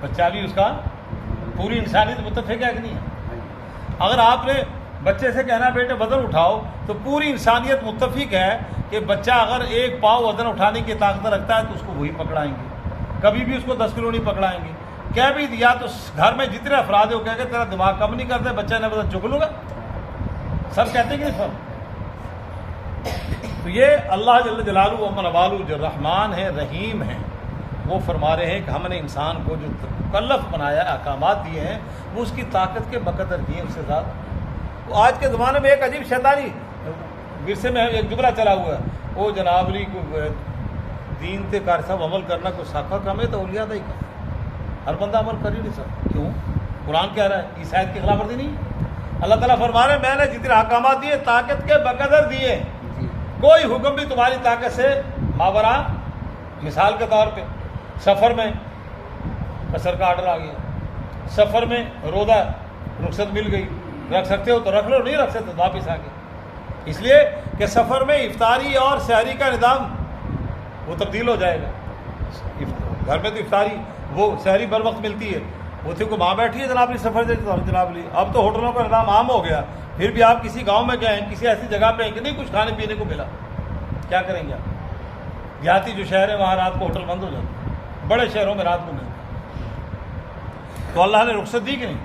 بچہ بھی اس کا پوری انسانیت متفق ہے کہ نہیں ہے؟ اگر آپ نے بچے سے کہنا بیٹے وزن اٹھاؤ تو پوری انسانیت متفق ہے کہ بچہ اگر 1 پاؤ وزن اٹھانے کی طاقت رکھتا ہے تو اس کو وہی پکڑائیں گے، کبھی بھی اس کو 10 کلو نہیں پکڑائیں گے۔ کہہ بھی دیا تو گھر میں جتنے افراد ہیں وہ کہہ کہ تیرا دماغ کم نہیں کرتے، بچہ نے وزن چک لوں گا، سب کہتے ہیں کہ نہیں سب؟ تو یہ اللہ جل جلالہ و من والو جو رحمان ہے رحیم ہے، وہ فرما رہے ہیں کہ ہم نے انسان کو جو مکلف بنایا، احکامات دیے ہیں، وہ اس کی طاقت کے بقدر دیے، اس سے زیادہ۔ آج کے زمانے میں ایک عجیب شیطانی ورثے میں ایک جملہ چلا ہوا ہے، وہ جناب علی کو دین تے کار صاحب عمل کرنا کوئی ساکھا کام ہے تو اولیاء دا ہی کام، ہر بندہ عمل کر ہی نہیں سکتا۔ کیوں؟ قرآن کہہ رہا ہے، اس آیت کی خلاف ورزی نہیں ہے۔ اللہ تعالیٰ فرما رہے ہیں میں نے جتنے احکامات دیے طاقت کے بقدر دیے، کوئی حکم بھی تمہاری طاقت سے ماورا۔ مثال کے طور پہ سفر میں قصر کا آرڈر آ گیا، سفر میں روزہ رخصت مل گئی، رکھ سکتے ہو تو رکھ لو، نہیں رکھ سکتے تو واپس آ گئے، اس لیے کہ سفر میں افطاری اور سحری کا نظام وہ تبدیل ہو جائے گا۔ گھر میں تو افطاری وہ سحری بر وقت ملتی ہے، وہ تھے کو ماں بیٹھی ہے جناب لی سفر سے جناب لی، اب تو ہوٹلوں کا نظام عام ہو گیا، پھر بھی آپ کسی گاؤں میں گئے ہیں، کسی ایسی جگہ پہ ہیں کہ نہیں کچھ کھانے پینے کو ملا، کیا کریں گے آپ؟ دیہاتی جو شہر ہے وہاں رات کو ہوٹل بند ہو جاتے ہیں، بڑے شہروں میں رات کو نہیں، تو اللہ نے رخصت دی کہ نہیں؟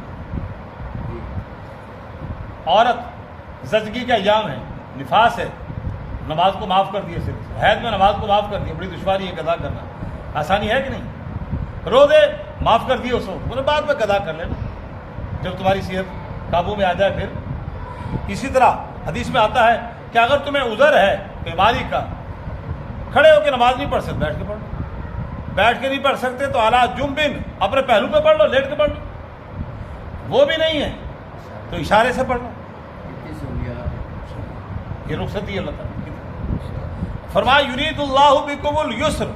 عورت زچگی کے ایام ہے، نفاس ہے، نماز کو معاف کر دیا، صرف حیض میں نماز کو معاف کر دیا، بڑی دشواری ہے قضا کرنا، آسانی ہے کہ نہیں؟ روزے معاف کر دیے اس وقت، انہیں بعد میں قضا کر لینا جب تمہاری صحت قابو میں آ جائے۔ پھر اسی طرح حدیث میں آتا ہے کہ اگر تمہیں عذر ہے بیماری کا، کھڑے ہو کے نماز نہیں پڑھ سکتے، بیٹھ کے پڑھ لو، بیٹھ کے نہیں پڑھ سکتے تو اعلیٰ جنبن اپنے پہلو پہ پڑھ لو، لیٹ کے پڑھ لو، وہ بھی نہیں ہے تو اشارے سے پڑھ لو، یہ رخصت دی اللہ تعالیٰ۔ فرمایا یرید اللہ بکم الیسر،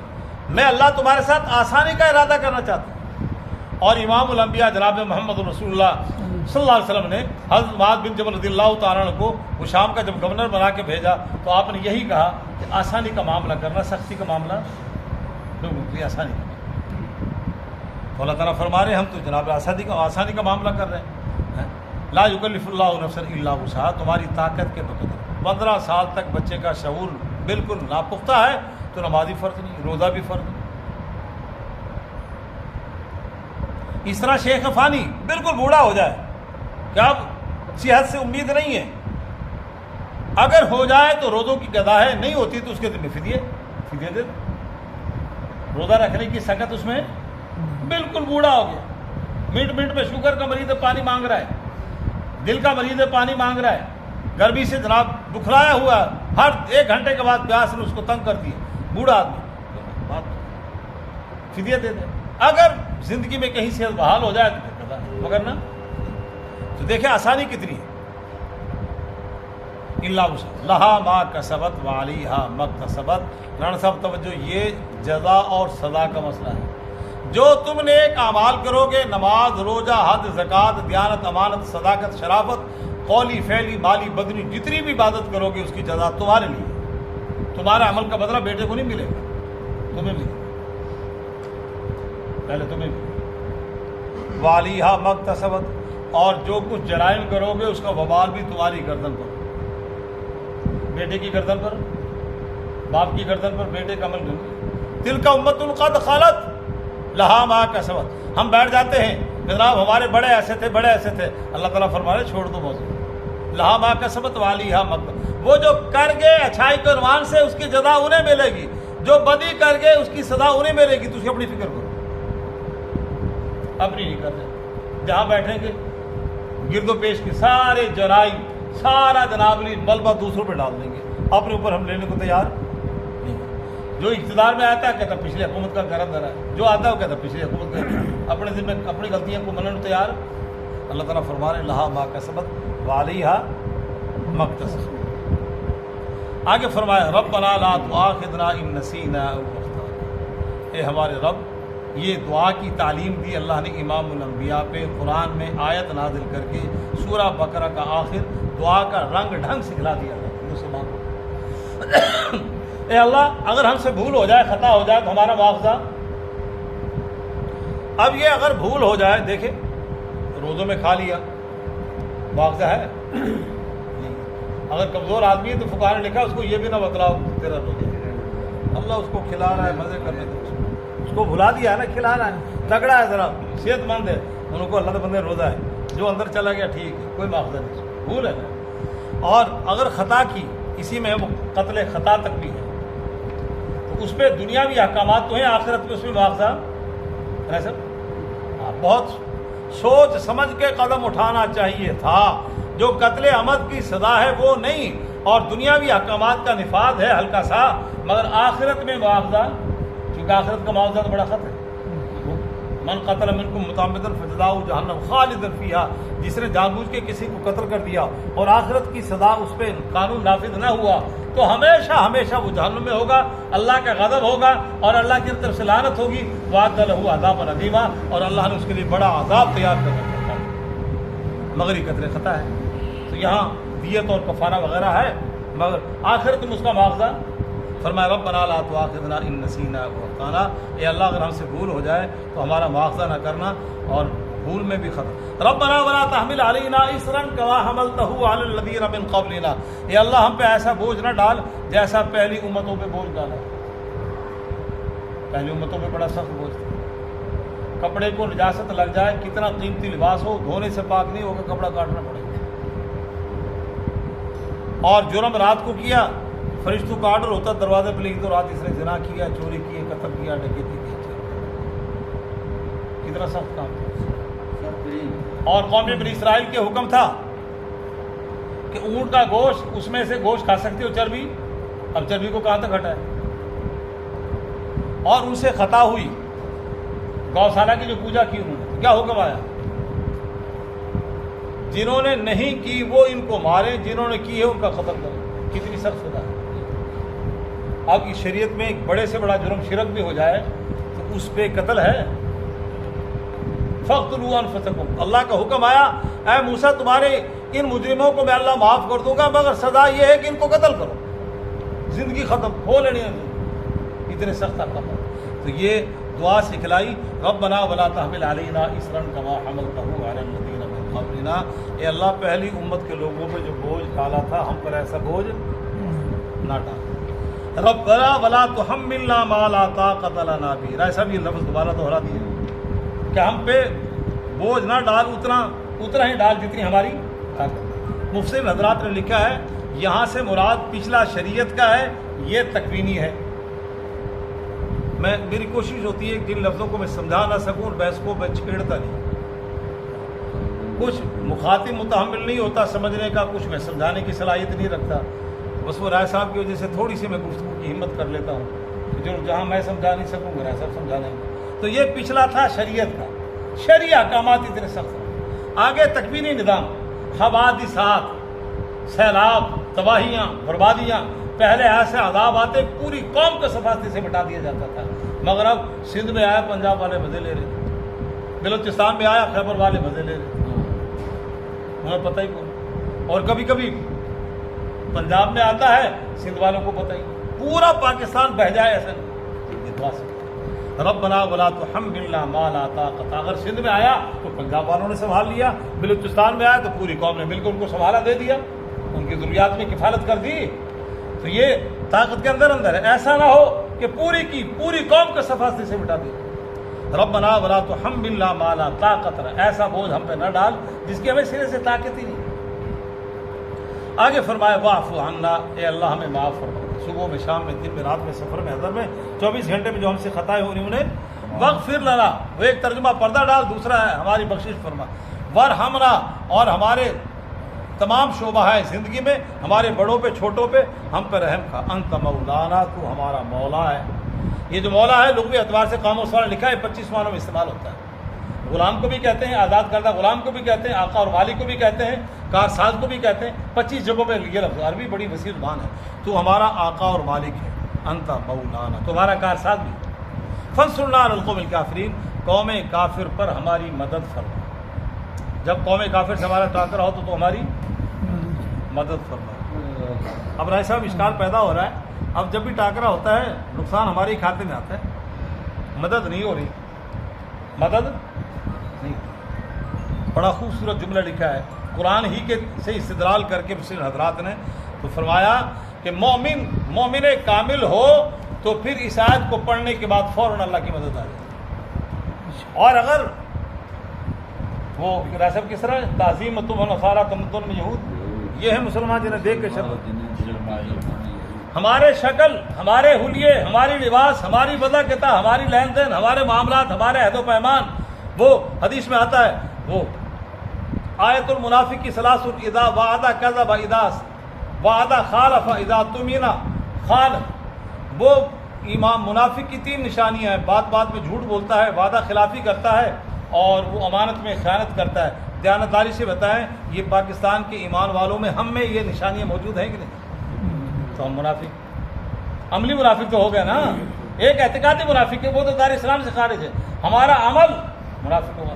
میں اللہ تمہارے ساتھ آسانی کا ارادہ کرنا چاہتا ہوں۔ اور امام الانبیاء جناب محمد رسول اللہ صلی اللہ علیہ وسلم نے حضرت معاذ بن جبل رضی اللہ تعالیٰ عنہ کو وہ شام کا جب گورنر بنا کے بھیجا تو آپ نے یہی کہا کہ آسانی کا معاملہ کرنا، سختی کا معاملہ آسانی کا۔ تو اللہ تعالیٰ فرما رہے ہیں ہم تو جناب آسانی کا معاملہ کر رہے ہیں۔ لا یکلف اللہ نفسا الا وسعها، تمہاری طاقت کے بقدر۔ 15 سال تک بچے کا شعور بالکل ناپختہ ہے تو نمازی فرض نہیں، روزہ بھی فرض نہیں۔ اس طرح شیخ فانی بالکل بوڑھا ہو جائے کہ اب صحت سے امید نہیں ہے، اگر ہو جائے تو روزوں کی قضا ہے، نہیں ہوتی تو اس کے ذمہ فدیے دے دو۔ روزہ رکھنے کی سکت اس میں، بالکل بوڑھا ہو گیا، منٹ منٹ میں شوگر کا مریض ہے پانی مانگ رہا ہے، دل کا مریض ہے پانی مانگ رہا ہے، گرمی سے جناب بکھرایا ہوا ہے، ہر 1 گھنٹے کے بعد پیاس نے اس کو تنگ کر دیا، بوڑھا آدمی فدیہ دے دے۔ اگر زندگی میں کہیں صحت بحال ہو جائے تو پھر قضا ہے، مگر نہ تو دیکھیں آسانی کتنی ہے۔ اللہ لہا ما کسبت وعلیہا ما اکتسبت، رانا صاحب توجہ، یہ جزا اور سزا کا مسئلہ ہے۔ جو تم نیک اعمال کرو گے، نماز، روزہ، حج، زکوٰۃ، دیانت، امانت، صداقت، شرافت، قولی فعلی مالی بدنی جتنی بھی عبادت کرو گے اس کی جزا تمہارے لیے، تمہارا عمل کا بدلہ بیٹے کو نہیں ملے گا، تمہیں ملے گا، پہلے تمہیں ملے گا۔ والیہا مکتسبت، اور جو کچھ جرائم کرو گے اس کا وبال بھی تمہاری گردن پر، بیٹے کی گردن پر، باپ کی گردن پر بیٹے کا عمل نہیں۔ تلک امت قد خلت لہا ما کسبت، ہم بیٹھ جاتے ہیں جناب ہمارے بڑے ایسے تھے، بڑے ایسے تھے، اللہ تعالیٰ فرما رہے چھوڑ دو موضوع، لہا ما کسبت والیہا مکتسبت، وہ جو کر گئے اچھائی کے عنوان سے اس کی جزا انہیں ملے گی، جو بدی کر گئے اس کی سزا انہیں ملے گی، تو اس کی اپنی فکر کرو، اپنی نہیں کر رہے۔ جہاں بیٹھیں گے گرد و پیش کی سارے جرائم، سارا جناب لی ملبہ دوسروں پہ ڈال دیں گے، اپنے اوپر ہم لینے کو تیار نہیں۔ جو اقتدار میں آتا ہے کہتا پچھلی حکومت کا گرم درا ہے، جو آتا ہے وہ کہتا پچھلی حکومت کا، اپنے ذمہ اپنی غلطیاں کو مننے کو تیار۔ اللہ تعالیٰ فرما رہے لہا ما کسبت والیہا مکتسبت۔ آگے فرمایا ربنا لا تؤاخذنا ان نسینا او اخطأنا، اے ہمارے رب، یہ دعا کی تعلیم دی اللہ نے امام الانبیاء پہ، قرآن میں آیت نازل کر کے سورہ بقرہ کا آخر دعا کا رنگ ڈھنگ سکھلا دیا ہے مسلمان کو۔ اے اللہ اگر ہم سے بھول ہو جائے، خطا ہو جائے تو ہمارا معاوضہ۔ اب یہ اگر بھول ہو جائے، دیکھیں روزوں میں کھا لیا معاوضہ ہے نہیں، اگر کمزور آدمی ہے تو فقہا نے لکھا اس کو یہ بھی نہ بتلاؤ تیرا روزہ، اللہ اس کو کھلا رہا ہے، مزے کرنے دو، اس کو بھلا دیا ہے نا، کھلا رہا ہے، تگڑا ہے ذرا، صحت مند ہے، ان کو اللہ کے بندے روزہ ہے، جو اندر چلا گیا ٹھیک ہے، کوئی معاوضہ نہیں، بھول ہے نا۔ اور اگر خطا کی، اسی میں وہ قتل خطا تک بھی ہے، تو اس پہ دنیاوی احکامات تو ہیں، آخرت میں اس میں معاوضہ ہے سر۔ بہت سوچ سمجھ کے قدم اٹھانا چاہیے تھا، جو قتل عمد کی سزا ہے وہ نہیں، اور دنیاوی احکامات کا نفاذ ہے ہلکا سا، مگر آخرت میں معاوضہ، کیونکہ آخرت کا معاوضہ تو بڑا خطر ہے۔ من قتل منکم متعمدا فجزاؤہ جہنم خالدا فیہا، جس نے جان بوجھ کے کسی کو قتل کر دیا اور آخرت کی سزا اس پہ قانون نافذ نہ ہوا تو ہمیشہ ہمیشہ وہ جہنم میں ہوگا، اللہ کا غضب ہوگا اور اللہ کی طرف سے لعنت ہوگی، وعد لہ عذابا عظیما، اور اللہ نے اس کے لیے بڑا عذاب تیار کر رکھا ہے، مگر یہ قتل خطا ہے۔ تو یہاں دیت اور کفارہ وغیرہ ہے، مگر آخرت میں اس کا معاوضہ فرمایا ربنا لا تؤاخذنا ان نسینا او اخطانا، اے اللہ اگر ہم سے بھول ہو جائے تو ہمارا معاوضہ نہ کرنا، اور بھول میں بھی خطا۔ ربنا ولا تحمل علینا اصرا کما حملته علی الذین من قبلنا، اے اللہ ہم پہ ایسا بوجھ نہ ڈال جیسا پہلی امتوں پہ بوجھ ڈالا، پہلی امتوں پہ بڑا سخت بوجھ تھا، کپڑے کو نجاست لگ جائے، کتنا قیمتی لباس ہو، دھونے سے پاک نہیں ہوگا، کپڑا کاٹنا پڑے گا۔ اور جرم رات کو کیا، فرشتوں کا آرڈر ہوتا دروازے پہ لکھ دو رات اس نے زنا کیا، چوری کی، قتل کیا، ڈکیتی کی، کتنا سخت کام تھا۔ اور قوم بنی اسرائیل کے حکم تھا کہ اونٹ کا گوشت، اس میں سے گوشت کھا سکتے ہو، چربی، اب چربی کو کہاں تک ہٹائے، اور ان سے خطا ہوئی، گوشالہ کی جو پوجا کی انہوں نے، کیا حکم آیا، جنہوں نے نہیں کی وہ ان کو مارے، جنہوں نے کی ہے ان کا قتل کرے، کتنی سخت سزا ہے۔ اب اس شریعت میں ایک بڑے سے بڑا جرم شرک بھی ہو جائے تو اس پہ قتل ہے، فاقتلوا انفسکم، اللہ کا حکم آیا اے موسیٰ تمہارے ان مجرموں کو میں اللہ معاف کر دوں گا، مگر سزا یہ ہے کہ ان کو قتل کرو، زندگی ختم ہو لینی ہے، اتنے سخت احکامات۔ تو یہ دعا سکھلائی ربنا ولا تحمل علینا اصرا کما حملته علی الذین من قبلنا، اے اللہ پہلی امت کے لوگوں پہ جو بوجھ ڈالا تھا ہم پر ایسا بوجھ نہ ڈال۔ ربنا ولا تحملنا ما لا طاقت لنا به، رائے صاحب یہ لفظ دوبارہ دوہرا دیا کہ ہم پہ بوجھ نہ ڈال، اتنا ہی ڈال جتنی ہماری طاقت۔ مفسر حضرات نے لکھا ہے یہاں سے مراد پچھلا شریعت کا ہے، یہ تکوینی ہے۔ میری کوشش ہوتی ہے کہ جن لفظوں کو میں سمجھا نہ سکوں اور بحث کو میں چھیڑتا نہیں، کچھ مخاطب متحمل نہیں ہوتا سمجھنے کا، کچھ میں سمجھانے کی صلاحیت نہیں رکھتا، بس وہ رائے صاحب کی وجہ سے تھوڑی سی میں گفتگو کی ہمت کر لیتا ہوں کہ جو جہاں میں سمجھا نہیں سکوں گا رائے صاحب سمجھا لیں گے۔ تو یہ پچھلا تھا شریعت کا، شرعی احکامات اتنے سخت ہیں، آگے تکوینی نظام، حوادثات، سیلاب، تباہیاں، بربادیاں، پہلے ایسے عذاب آتے پوری قوم کو صفاتی سے مٹا دیا جاتا تھا، مگر اب سندھ میں آیا پنجاب والے مزے لے رہے، بلوچستان میں آیا خیبر والے مزے لے رہے، انہیں پتہ ہی کون، اور کبھی کبھی پنجاب میں آتا ہے، سندھ والوں کو پتہ ہی، پورا پاکستان بہہ جائے ایسا نہیں۔ ربنا ولا تحملنا ما لا طاقت، اگر سندھ میں آیا تو پنجاب والوں نے سنبھال لیا، بلوچستان میں آیا تو پوری قوم نے مل کر ان کو سنبھالا دے دیا، ان کی ضروریات میں کفالت کر دی۔ تو یہ طاقت کے اندر ہے، ایسا نہ ہو کہ پوری کی پوری قوم کا صفحے سے مٹا دے۔ ربنا ولا تحملنا ما لا طاقت، ایسا بوجھ ہم پہ نہ ڈال جس کی ہمیں سرے سے طاقت ہی نہیں۔ آگے فرمایا واعف عنا، اے اللہ ہمیں معاف فرما، صبح میں، شام میں، دن میں، رات میں، سفر میں، حضر میں، 24 گھنٹے میں جو ہم سے خطائیں ہو رہی انہیں واغفر لنا، وہ ایک ترجمہ پردہ ڈال، دوسرا ہے ہماری بخشش فرما، ورحمنا، اور ہمارے تمام شعبہ ہے زندگی میں، ہمارے بڑوں پہ چھوٹوں پہ ہم پہ رحم کھا، انت مولانا، تو ہمارا مولا ہے۔ یہ جو مولا ہے لغوی اعتبار سے قاموس والا لکھا ہے 25 معنوں میں استعمال ہوتا ہے۔ غلام کو بھی کہتے ہیں، آزاد کردہ غلام کو بھی کہتے ہیں، آقا اور والی کو بھی کہتے ہیں، کارساز کو بھی کہتے ہیں، 25 جگہوں پہ یہ لفظ، عربی بڑی وسیع زبان ہے۔ تو ہمارا آقا اور مالک ہے، انت مولانا، تمہارا کارساز بھی۔ فانصرنا علی القوم الکافرین، قوم کافر پر ہماری مدد فرما، جب قوم کافر سے ہمارا ٹاکرا ہو تو ہماری مدد فرما۔ اب رائے صاحب اشکال پیدا ہو رہا ہے، اب جب بھی ٹاکرا ہوتا ہے نقصان ہمارے ہی کھاتے میں آتا ہے، مدد نہیں ہو رہی، مدد نہیں۔ بڑا خوبصورت جملہ لکھا ہے قرآن ہی کے سے استدلال کر کے مسلم حضرات نے، تو فرمایا کہ مومن کامل ہو تو پھر اس آیت کو پڑھنے کے بعد فوراً اللہ کی مدد آ جائے، اور اگر وہ راسب کس طرح تعظیم تم نصارہ تمدن میں یہود، یہ ہے مسلمان جنہیں دیکھ کے شکل، ہمارے شکل، ہمارے حلیے، ہماری لباس، ہماری وضاقتہ، ہماری لین دین، ہمارے معاملات، ہمارے عہد و پیمان، وہ حدیث میں آتا ہے، وہ آیت المنافق کی ثلاث، اذا وعدہ کذب، اذا وعدہ خالف، اذا تمنا خالف، وہ امام منافق کی 3 نشانیاں ہیں، بات بات میں جھوٹ بولتا ہے، وعدہ خلافی کرتا ہے، اور وہ امانت میں خیانت کرتا ہے۔ دیانتداری سے بتائیں یہ پاکستان کے ایمان والوں میں ہم میں یہ نشانیاں موجود ہیں کہ نہیں؟ تو ہم منافق، عملی منافق تو ہو گیا نا، ایک اعتقادی منافق ہے وہ تو دار اسلام سے خارج ہے، ہمارا عمل منافق ہوگا،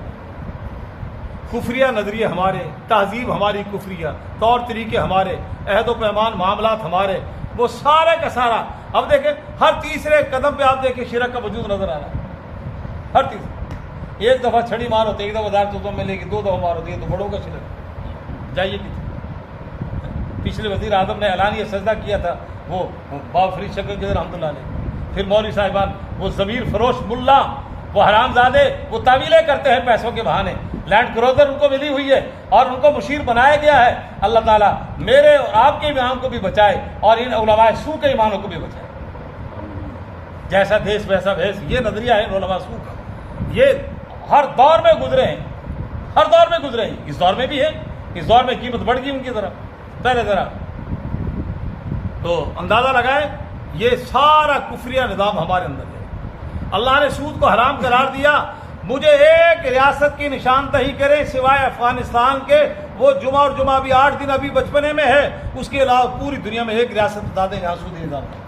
کفریہ نظریے ہمارے، تہذیب ہماری کفریہ، طور طریقے ہمارے، عہد و پیمان، معاملات ہمارے، وہ سارے کا سارا۔ اب دیکھیں ہر تیسرے قدم پہ آپ دیکھیں شرک کا وجود نظر آ رہا ہے، ہر تیسرے، ایک دفعہ چھڑی مار ہوتی ہے، ایک دفعہ دار تو ملے گی، 2 دفعہ مار ہوتی ہے تو بڑوں کا شرک۔ جائیے پچھلے وزیر اعظم نے اعلانیہ سجدہ کیا تھا، وہ باب فرید شکر کے رحمۃ اللہ علیہ، پھر مولوی صاحبان، وہ ضمیر فروش ملا، وہ حرام زادے، وہ تعویلیں کرتے ہیں پیسوں کے بہانے، لینڈ کروزر ان کو ملی ہوئی ہے اور ان کو مشیر بنایا گیا ہے۔ اللہ تعالیٰ میرے اور آپ کے ایمان کو بھی بچائے اور ان علماء سو کے ایمانوں کو بھی بچائے۔ جیسا دیش ویسا بھیس، یہ نظریہ ہے علماء سو کا، یہ ہر دور میں گزرے ہیں، ہر دور میں گزرے ہیں، اس دور میں بھی ہے، اس دور میں قیمت بڑھ گئی ان کی طرف پہلے ذرا، تو اندازہ لگائیں یہ سارا کفریہ نظام ہمارے اندر ہے۔ اللہ نے سود کو حرام قرار دیا، مجھے ایک ریاست کی نشاندہی کریں سوائے افغانستان کے، وہ جمعہ اور جمعہ بھی 8 دن ابھی بچپنے میں ہے، اس کے علاوہ پوری دنیا میں ایک ریاست بتا دیں جہاں سودی نظام ہے۔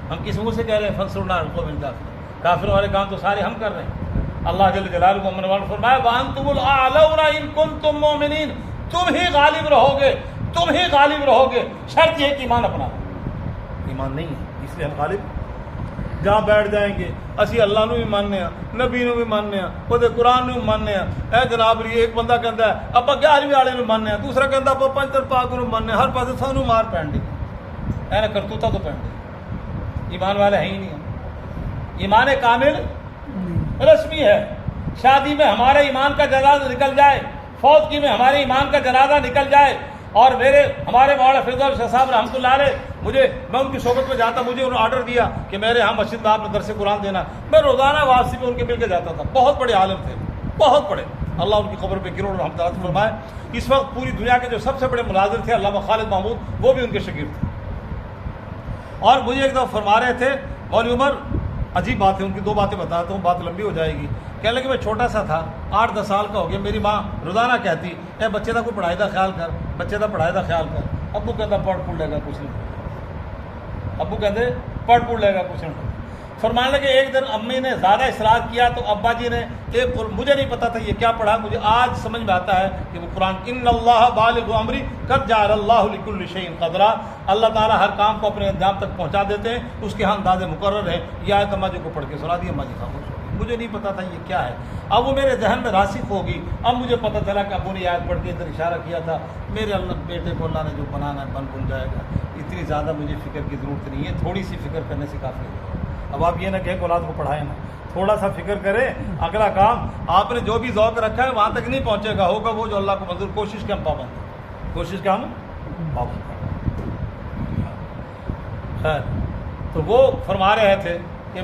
ہم کس منہ سے کہہ رہے ہیں فانصرنا علی القوم الکافرین، کافروں والے کام تو سارے ہم کر رہے ہیں۔ اللہ جل جلالہ کو امن والوں فرمایا وانتم الاعلون ان کنتم مؤمنین، تم ہی غالب رہو گے، تم ہی غالب رہو گے، شرط یہ کہ ایمان اپنا، ایمان نہیں ہے اس لیے ہم غالب جہاں بیٹھ جائیں گے، اسی اللہ نو بھی ماننے ہیں، نبی نو بھی ماننے ہیں، وہ قرآن نو بھی ماننے ہیں۔ اے جناب یہ ایک بندہ کہتا ہے ابا 11ویں والے نو ماننے ہیں، دوسرا کہتا ابا پنجتر پاک نو ماننے ہیں، ہر پاسے سانو مار پہن دی اے نا کرتوتا تو پہن دی، ایمان والے ہیں ہی نہیں۔ ایمان کامل رسمی ہے، شادی میں ہمارے ایمان کا جنازہ نکل جائے، فوتگی میں ہمارے ایمان کا جنازہ نکل جائے، اور ہمارے مولانا فیض شاہ صاحب رحمۃ اللہ علیہ، میں ان کی صحبت میں جاتا، مجھے انہوں نے آرڈر دیا کہ میرے ہاں مسجد میں آپ نے درس قرآن دینا، میں روزانہ واپسی میں ان کے مل کے جاتا تھا، بہت بڑے عالم تھے، بہت بڑے، اللہ ان کی قبر پہ کروڑ رحمۃ اللہ فرمائے۔ اس وقت پوری دنیا کے جو سب سے بڑے مناظر تھے علامہ خالد محمود، وہ بھی ان کے شاگرد تھے، اور مجھے ایک دفعہ فرما رہے تھے مولوی عمر، عجیب بات ہے، ان کی 2 باتیں بتاتا ہوں، بات لمبی ہو جائے گی۔ کہنے لگے میں چھوٹا سا تھا، 8-10 سال کا ہو گیا، میری ماں روزانہ کہتی اے بچے کا کوئی پڑھائی کا خیال کر، بچے کا پڑھائی کا خیال کر۔ ابو کہتا پڑھ پڑھ لے گا کچھ نہیں، ابو کہتے پڑھ پڑھ لے گا کچھ نہیں۔ فرمانے لگے ایک دن امی نے زیادہ اصرار کیا تو ابا جی نے مجھے نہیں پتا تھا یہ کیا پڑھا، مجھے آج سمجھ میں آتا ہے کہ وہ قرآن ان اللہ بالغ امری قد جعل اللہ لکل شیء قدرا، اللہ تعالیٰ ہر کام کو اپنے انجام تک پہنچا دیتے ہیں، اس کے ہاں انداز مقرر ہے۔ یہ آیت اما جی کو پڑھ کے سنا دی، اما جی خاموش ہو گئی، مجھے نہیں پتا تھا یہ کیا ہے۔ اب وہ میرے ذہن میں راسخ ہوگی، اب مجھے پتہ چلا کہ ابو نے یہ آیت پڑھ کے ادھر اشارہ کیا تھا، میرے اللہ بیٹے کو اللہ نے جو بنانا ہے بن جائے گا، اتنی زیادہ مجھے فکر کی ضرورت نہیں ہے، تھوڑی سی فکر کرنے سے کافی ہے۔ اب آپ یہ نہ کہیں کہ اولاد کو پڑھائیں نا، تھوڑا سا فکر کریں، اگلا کام آپ نے جو بھی ذوق رکھا ہے وہاں تک نہیں پہنچے گا، ہوگا وہ جو اللہ کو منظور۔ کوشش کے ہم پابند ہیں، کوشش کے ہم پابند ہیں۔ خیر، تو وہ فرما رہے تھے کہ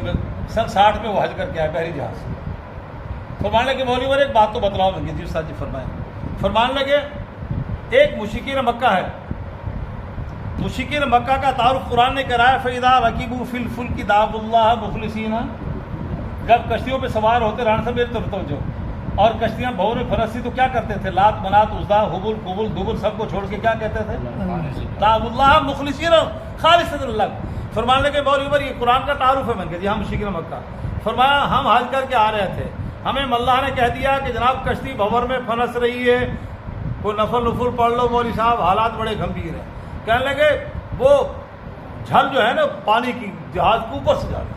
سن 60 میں وہ حج کر کے آئے بحری جہاز سے۔ فرمانے لگے مولوی ایک بات تو بتلاؤ گے جی استاد جی فرمائیں۔ فرمانے لگے ایک مشرکین مکہ ہے، مشرکین مکہ کا تعارف قرآن نے کرایا، فَإِذَا رَكِبُوا فِي الْفُلْكِ دَعَوُا اللَّهَ مُخْلِصِينَ، جب کشتیوں پہ سوار ہوتے رہنے سے میری طرف توجہ، اور کشتیاں بھور میں پھنستی تو کیا کرتے تھے؟ لات منات عزا حبل قبل دبل سب کو چھوڑ کے کیا کہتے تھے؟ دعووا اللَّهَ مُخْلِصِينَ خالصۃ للہ۔ فرمانے لگے مولوی عمر یہ قرآن کا تعارف ہے۔ میں نے کہا جی ہم مشرکین مکہ۔ فرمایا ہم حج کر کے آ رہے تھے، ہمیں اللہ نے کہہ دیا کہ جناب کشتی بھور میں پھنس رہی ہے، کوئی نفل پڑھ لو مولوی صاحب، حالات بڑے گمبھیر ہیں۔ کہنے لگے وہ جھل جو ہے نا پانی کی جہاز کو اوپر سے جا رہی ہے۔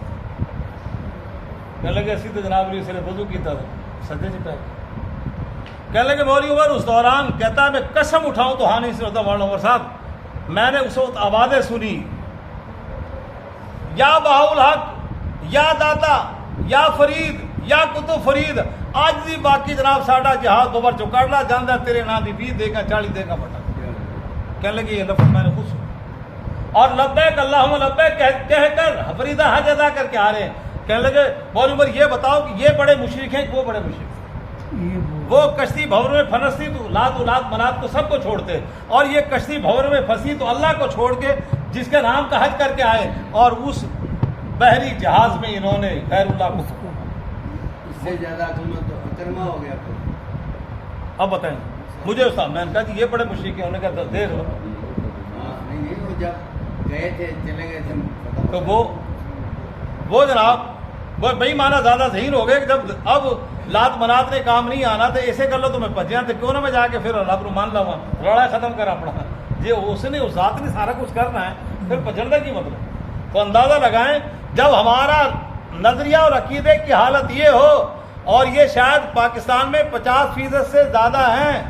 کہنے لگے اسی تو جناب علی سے وضو کی تھا سجدے سے پہ۔ کہنے لگے مولوی عمر اس دوران کہتا ہے میں قسم اٹھاؤں تو ہاں نہیں سے ہوتا مولانا عمر صاحب، میں نے اس وقت آوازیں سنی، یا بہاؤل حق، یا داتا، یا فرید، یا کتب فرید، آج بھی باقی جناب ساڈا جہاز ببر چکاڑا جانا تیرے نا دی 20 دے گا 40 دے گا بٹا۔ کہنے لگے یہ لفظ میں نے خود سنا، اور لبیک اللہم لبیک کہہ کر فریدہ حج ادا کر کے آ رہے ہیں۔ کہنے لگے مولوی عمر یہ بتاؤ کہ یہ بڑے مشرک ہیں کہ وہ بڑے مشرک ہیں؟ وہ کشتی بھور میں پھنستی تو لات منات کو سب کو چھوڑتے، اور یہ کشتی بھور میں پھنسی تو اللہ کو چھوڑ کے جس کے نام کا حج کر کے آئے، اور اس بحری جہاز میں انہوں نے غیر اللہ کو۔ اس سے زیادہ تو اکرما ہو گیا۔ اب بتائیں مجھے استاد، میں نے کہا جی یہ بڑے مشرک ہیں، انہوں نے کہا دیکھ لو۔ نہیں وہ جب گئے تھے چلے گئے تھے تو وہ جناب وہ بھائی مانا زیادہ ذہین ہو گئے کہ جب اب لات منات نے کام نہیں آنا تو ایسے کر لو تو میں پجیا تو کیوں نہ میں جا کے پھر رب رو مان لوا، لڑائی ختم کرا اپنا جی، اس نے اس ذات نے سارا کچھ کرنا ہے، پھر پجڑنے کی مطلب۔ تو اندازہ لگائیں جب ہمارا نظریہ اور عقیدے کی حالت یہ ہو، اور یہ شاید پاکستان میں 50% سے زیادہ ہیں،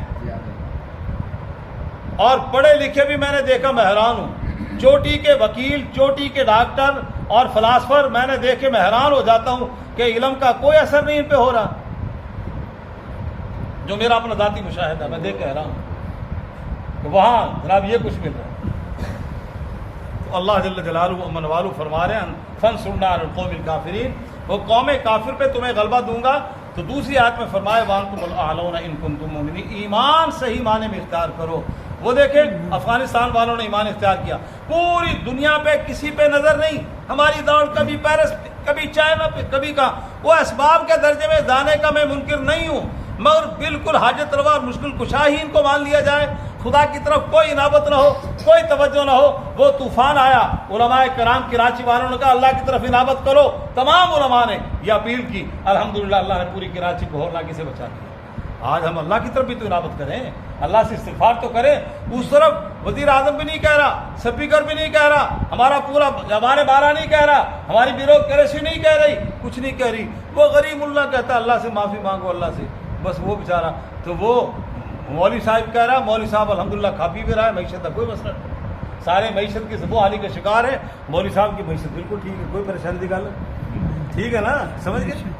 اور پڑھے لکھے بھی میں نے دیکھا، میں حیران ہوں، چوٹی کے وکیل، چوٹی کے ڈاکٹر اور فلاسفر میں نے دیکھے، میں حیران ہو جاتا ہوں کہ علم کا کوئی اثر نہیں ان پہ ہو رہا، جو میرا اپنا ذاتی مشاہدہ میں دیکھ کے حیران ہوں کہ وہاں جناب یہ کچھ مل رہا ہے۔ تو اللہ جل جلالہ و من والو فرما رہے ہیں فانصرنا علی القوم الکافرین، وہ قوم کافر پہ تمہیں غلبہ دوں گا۔ تو دوسری آیت میں فرمایا وانتم الاعلون ان کنتم مؤمنین، ایمان صحیح معنی میں اختیار کرو۔ وہ دیکھیں افغانستان والوں نے ایمان اختیار کیا، پوری دنیا پہ کسی پہ نظر نہیں، ہماری دوڑ کبھی پیرس پہ، کبھی چائنا پہ، کبھی کہاں، وہ اسباب کے درجے میں جانے کا میں منکر نہیں ہوں، مگر بالکل حاجت روا اور مشکل کشا ہی ان کو مان لیا جائے، خدا کی طرف کوئی انابت نہ ہو، کوئی توجہ نہ ہو۔ وہ طوفان آیا، علماء کرام کراچی والوں نے کہا اللہ کی طرف انابت کرو، تمام علماء نے یہ اپیل کی، الحمدللہ اللہ نے پوری کراچی کو ہورناکی سے بچا لیا۔ آج ہم اللہ کی طرف بھی تو انابت کریں، اللہ سے استغفار تو کریں۔ اس طرف وزیر اعظم بھی نہیں کہہ رہا، اسپیکر بھی نہیں کہہ رہا، ہمارے بارہ نہیں کہہ رہا، ہماری بیوروکریسی نہیں کہہ رہی، کچھ نہیں کہہ رہی، وہ غریب اللہ کہتا ہے اللہ سے معافی مانگو اللہ سے، بس وہ بیچارہ۔ تو وہ مولوی صاحب کہہ رہا، مولوی صاحب الحمدللہ کھا پی بھی رہا ہے، معیشت کا کوئی مسئلہ نہیں، سارے معیشت کی زبوں حالی کا شکار ہے، مولوی صاحب کی معیشت بالکل ٹھیک ہے، کوئی پریشانی کی گل ٹھیک ہے نا، سمجھ گئے،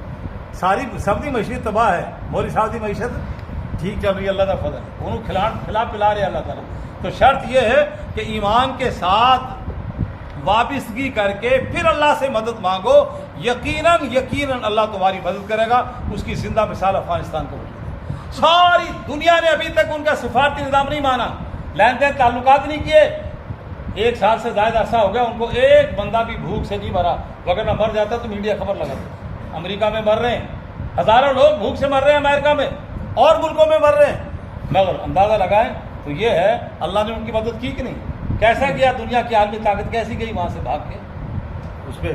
ساری سب کی معیشت تباہ ہے، مولوی صاحب کی معیشت ٹھیک چل رہی ہے، اللہ کا فضل ہے، انہوں کھلا پلا رہے اللہ تعالیٰ۔ تو شرط یہ ہے کہ ایمان کے ساتھ وابستگی کر کے پھر اللہ سے مدد مانگو، یقیناً اللہ تمہاری مدد کرے گا۔ اس کی زندہ مثال افغانستان کو بتائیں، ساری دنیا نے ابھی تک ان کا سفارتی نظام نہیں مانا، لین دین تعلقات نہیں کیے، 1 سال سے زائد عرصہ ہو گیا، ان کو ایک بندہ بھی بھوک سے نہیں مرا، وغیرہ مر جاتا تو میڈیا خبر لگاتا۔ امریکہ میں مر رہے ہیں، ہزاروں لوگ بھوک سے مر رہے ہیں، امریکہ میں اور ملکوں میں مر رہے ہیں، مگر اندازہ لگائیں تو یہ ہے اللہ نے ان کی مدد کی کہ نہیں، کیسا کیا، دنیا کی عالمی طاقت کیسی گئی وہاں سے بھاگ کے اس پہ،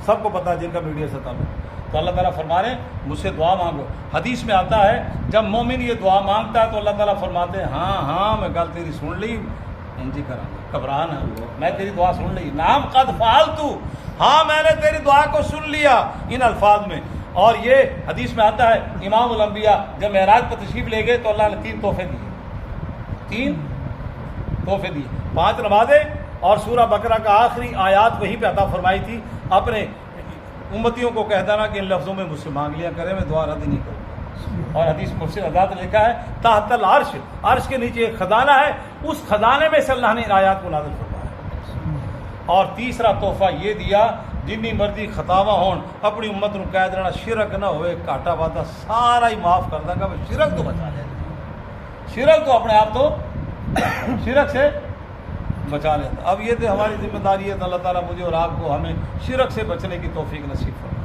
سب کو پتا ہے جن کا میڈیا سے تعلق. تو اللہ تعالیٰ فرما رہے ہیں مجھ سے دعا مانگو. حدیث میں آتا ہے جب مومن یہ دعا مانگتا ہے تو اللہ تعالیٰ فرماتے ہیں ہاں میں گل تیری سن لی, انجی کرا گھبرانا, میں تیری دعا سن لی. نام قد فعلتو, ہاں میں نے تیری دعا کو سن لیا, ان الفاظ میں. اور یہ حدیث میں آتا ہے امام الانبیاء جب معراج پر تشریف لے گئے تو اللہ نے 3 تحفے دیے, 3 تحفے دیے, 5 نمازیں اور سورہ بقرہ کا آخری آیات وہیں پہ عطا فرمائی تھی. اپنے امتیوں کو کہہ دینا کہ ان لفظوں میں مجھ سے مانگ لیا کرے, میں دعا رد نہیں کروں. اور حدیث مفسر حضرات نے لکھا ہے تحت العرش, عرش کے نیچے ایک خزانہ ہے, اس خزانے میں سے اللہ نے آیات کو نازل فرمایا. اور تیسرا تحفہ یہ دیا جنی مرضی خطاواں ہون اپنی امت نو کہہ دینا شرک نہ ہوئے, گھاٹا واٹا سارا ہی معاف کر دیں گا, شرک تو بچا لے, شرک تو اپنے آپ تو شرک سے بچا لیتا. اب یہ تو ہماری ذمہ داری ہے, اللہ تعالیٰ مجھے اور آپ کو ہمیں شرک سے بچنے کی توفیق نصیب فرمائے.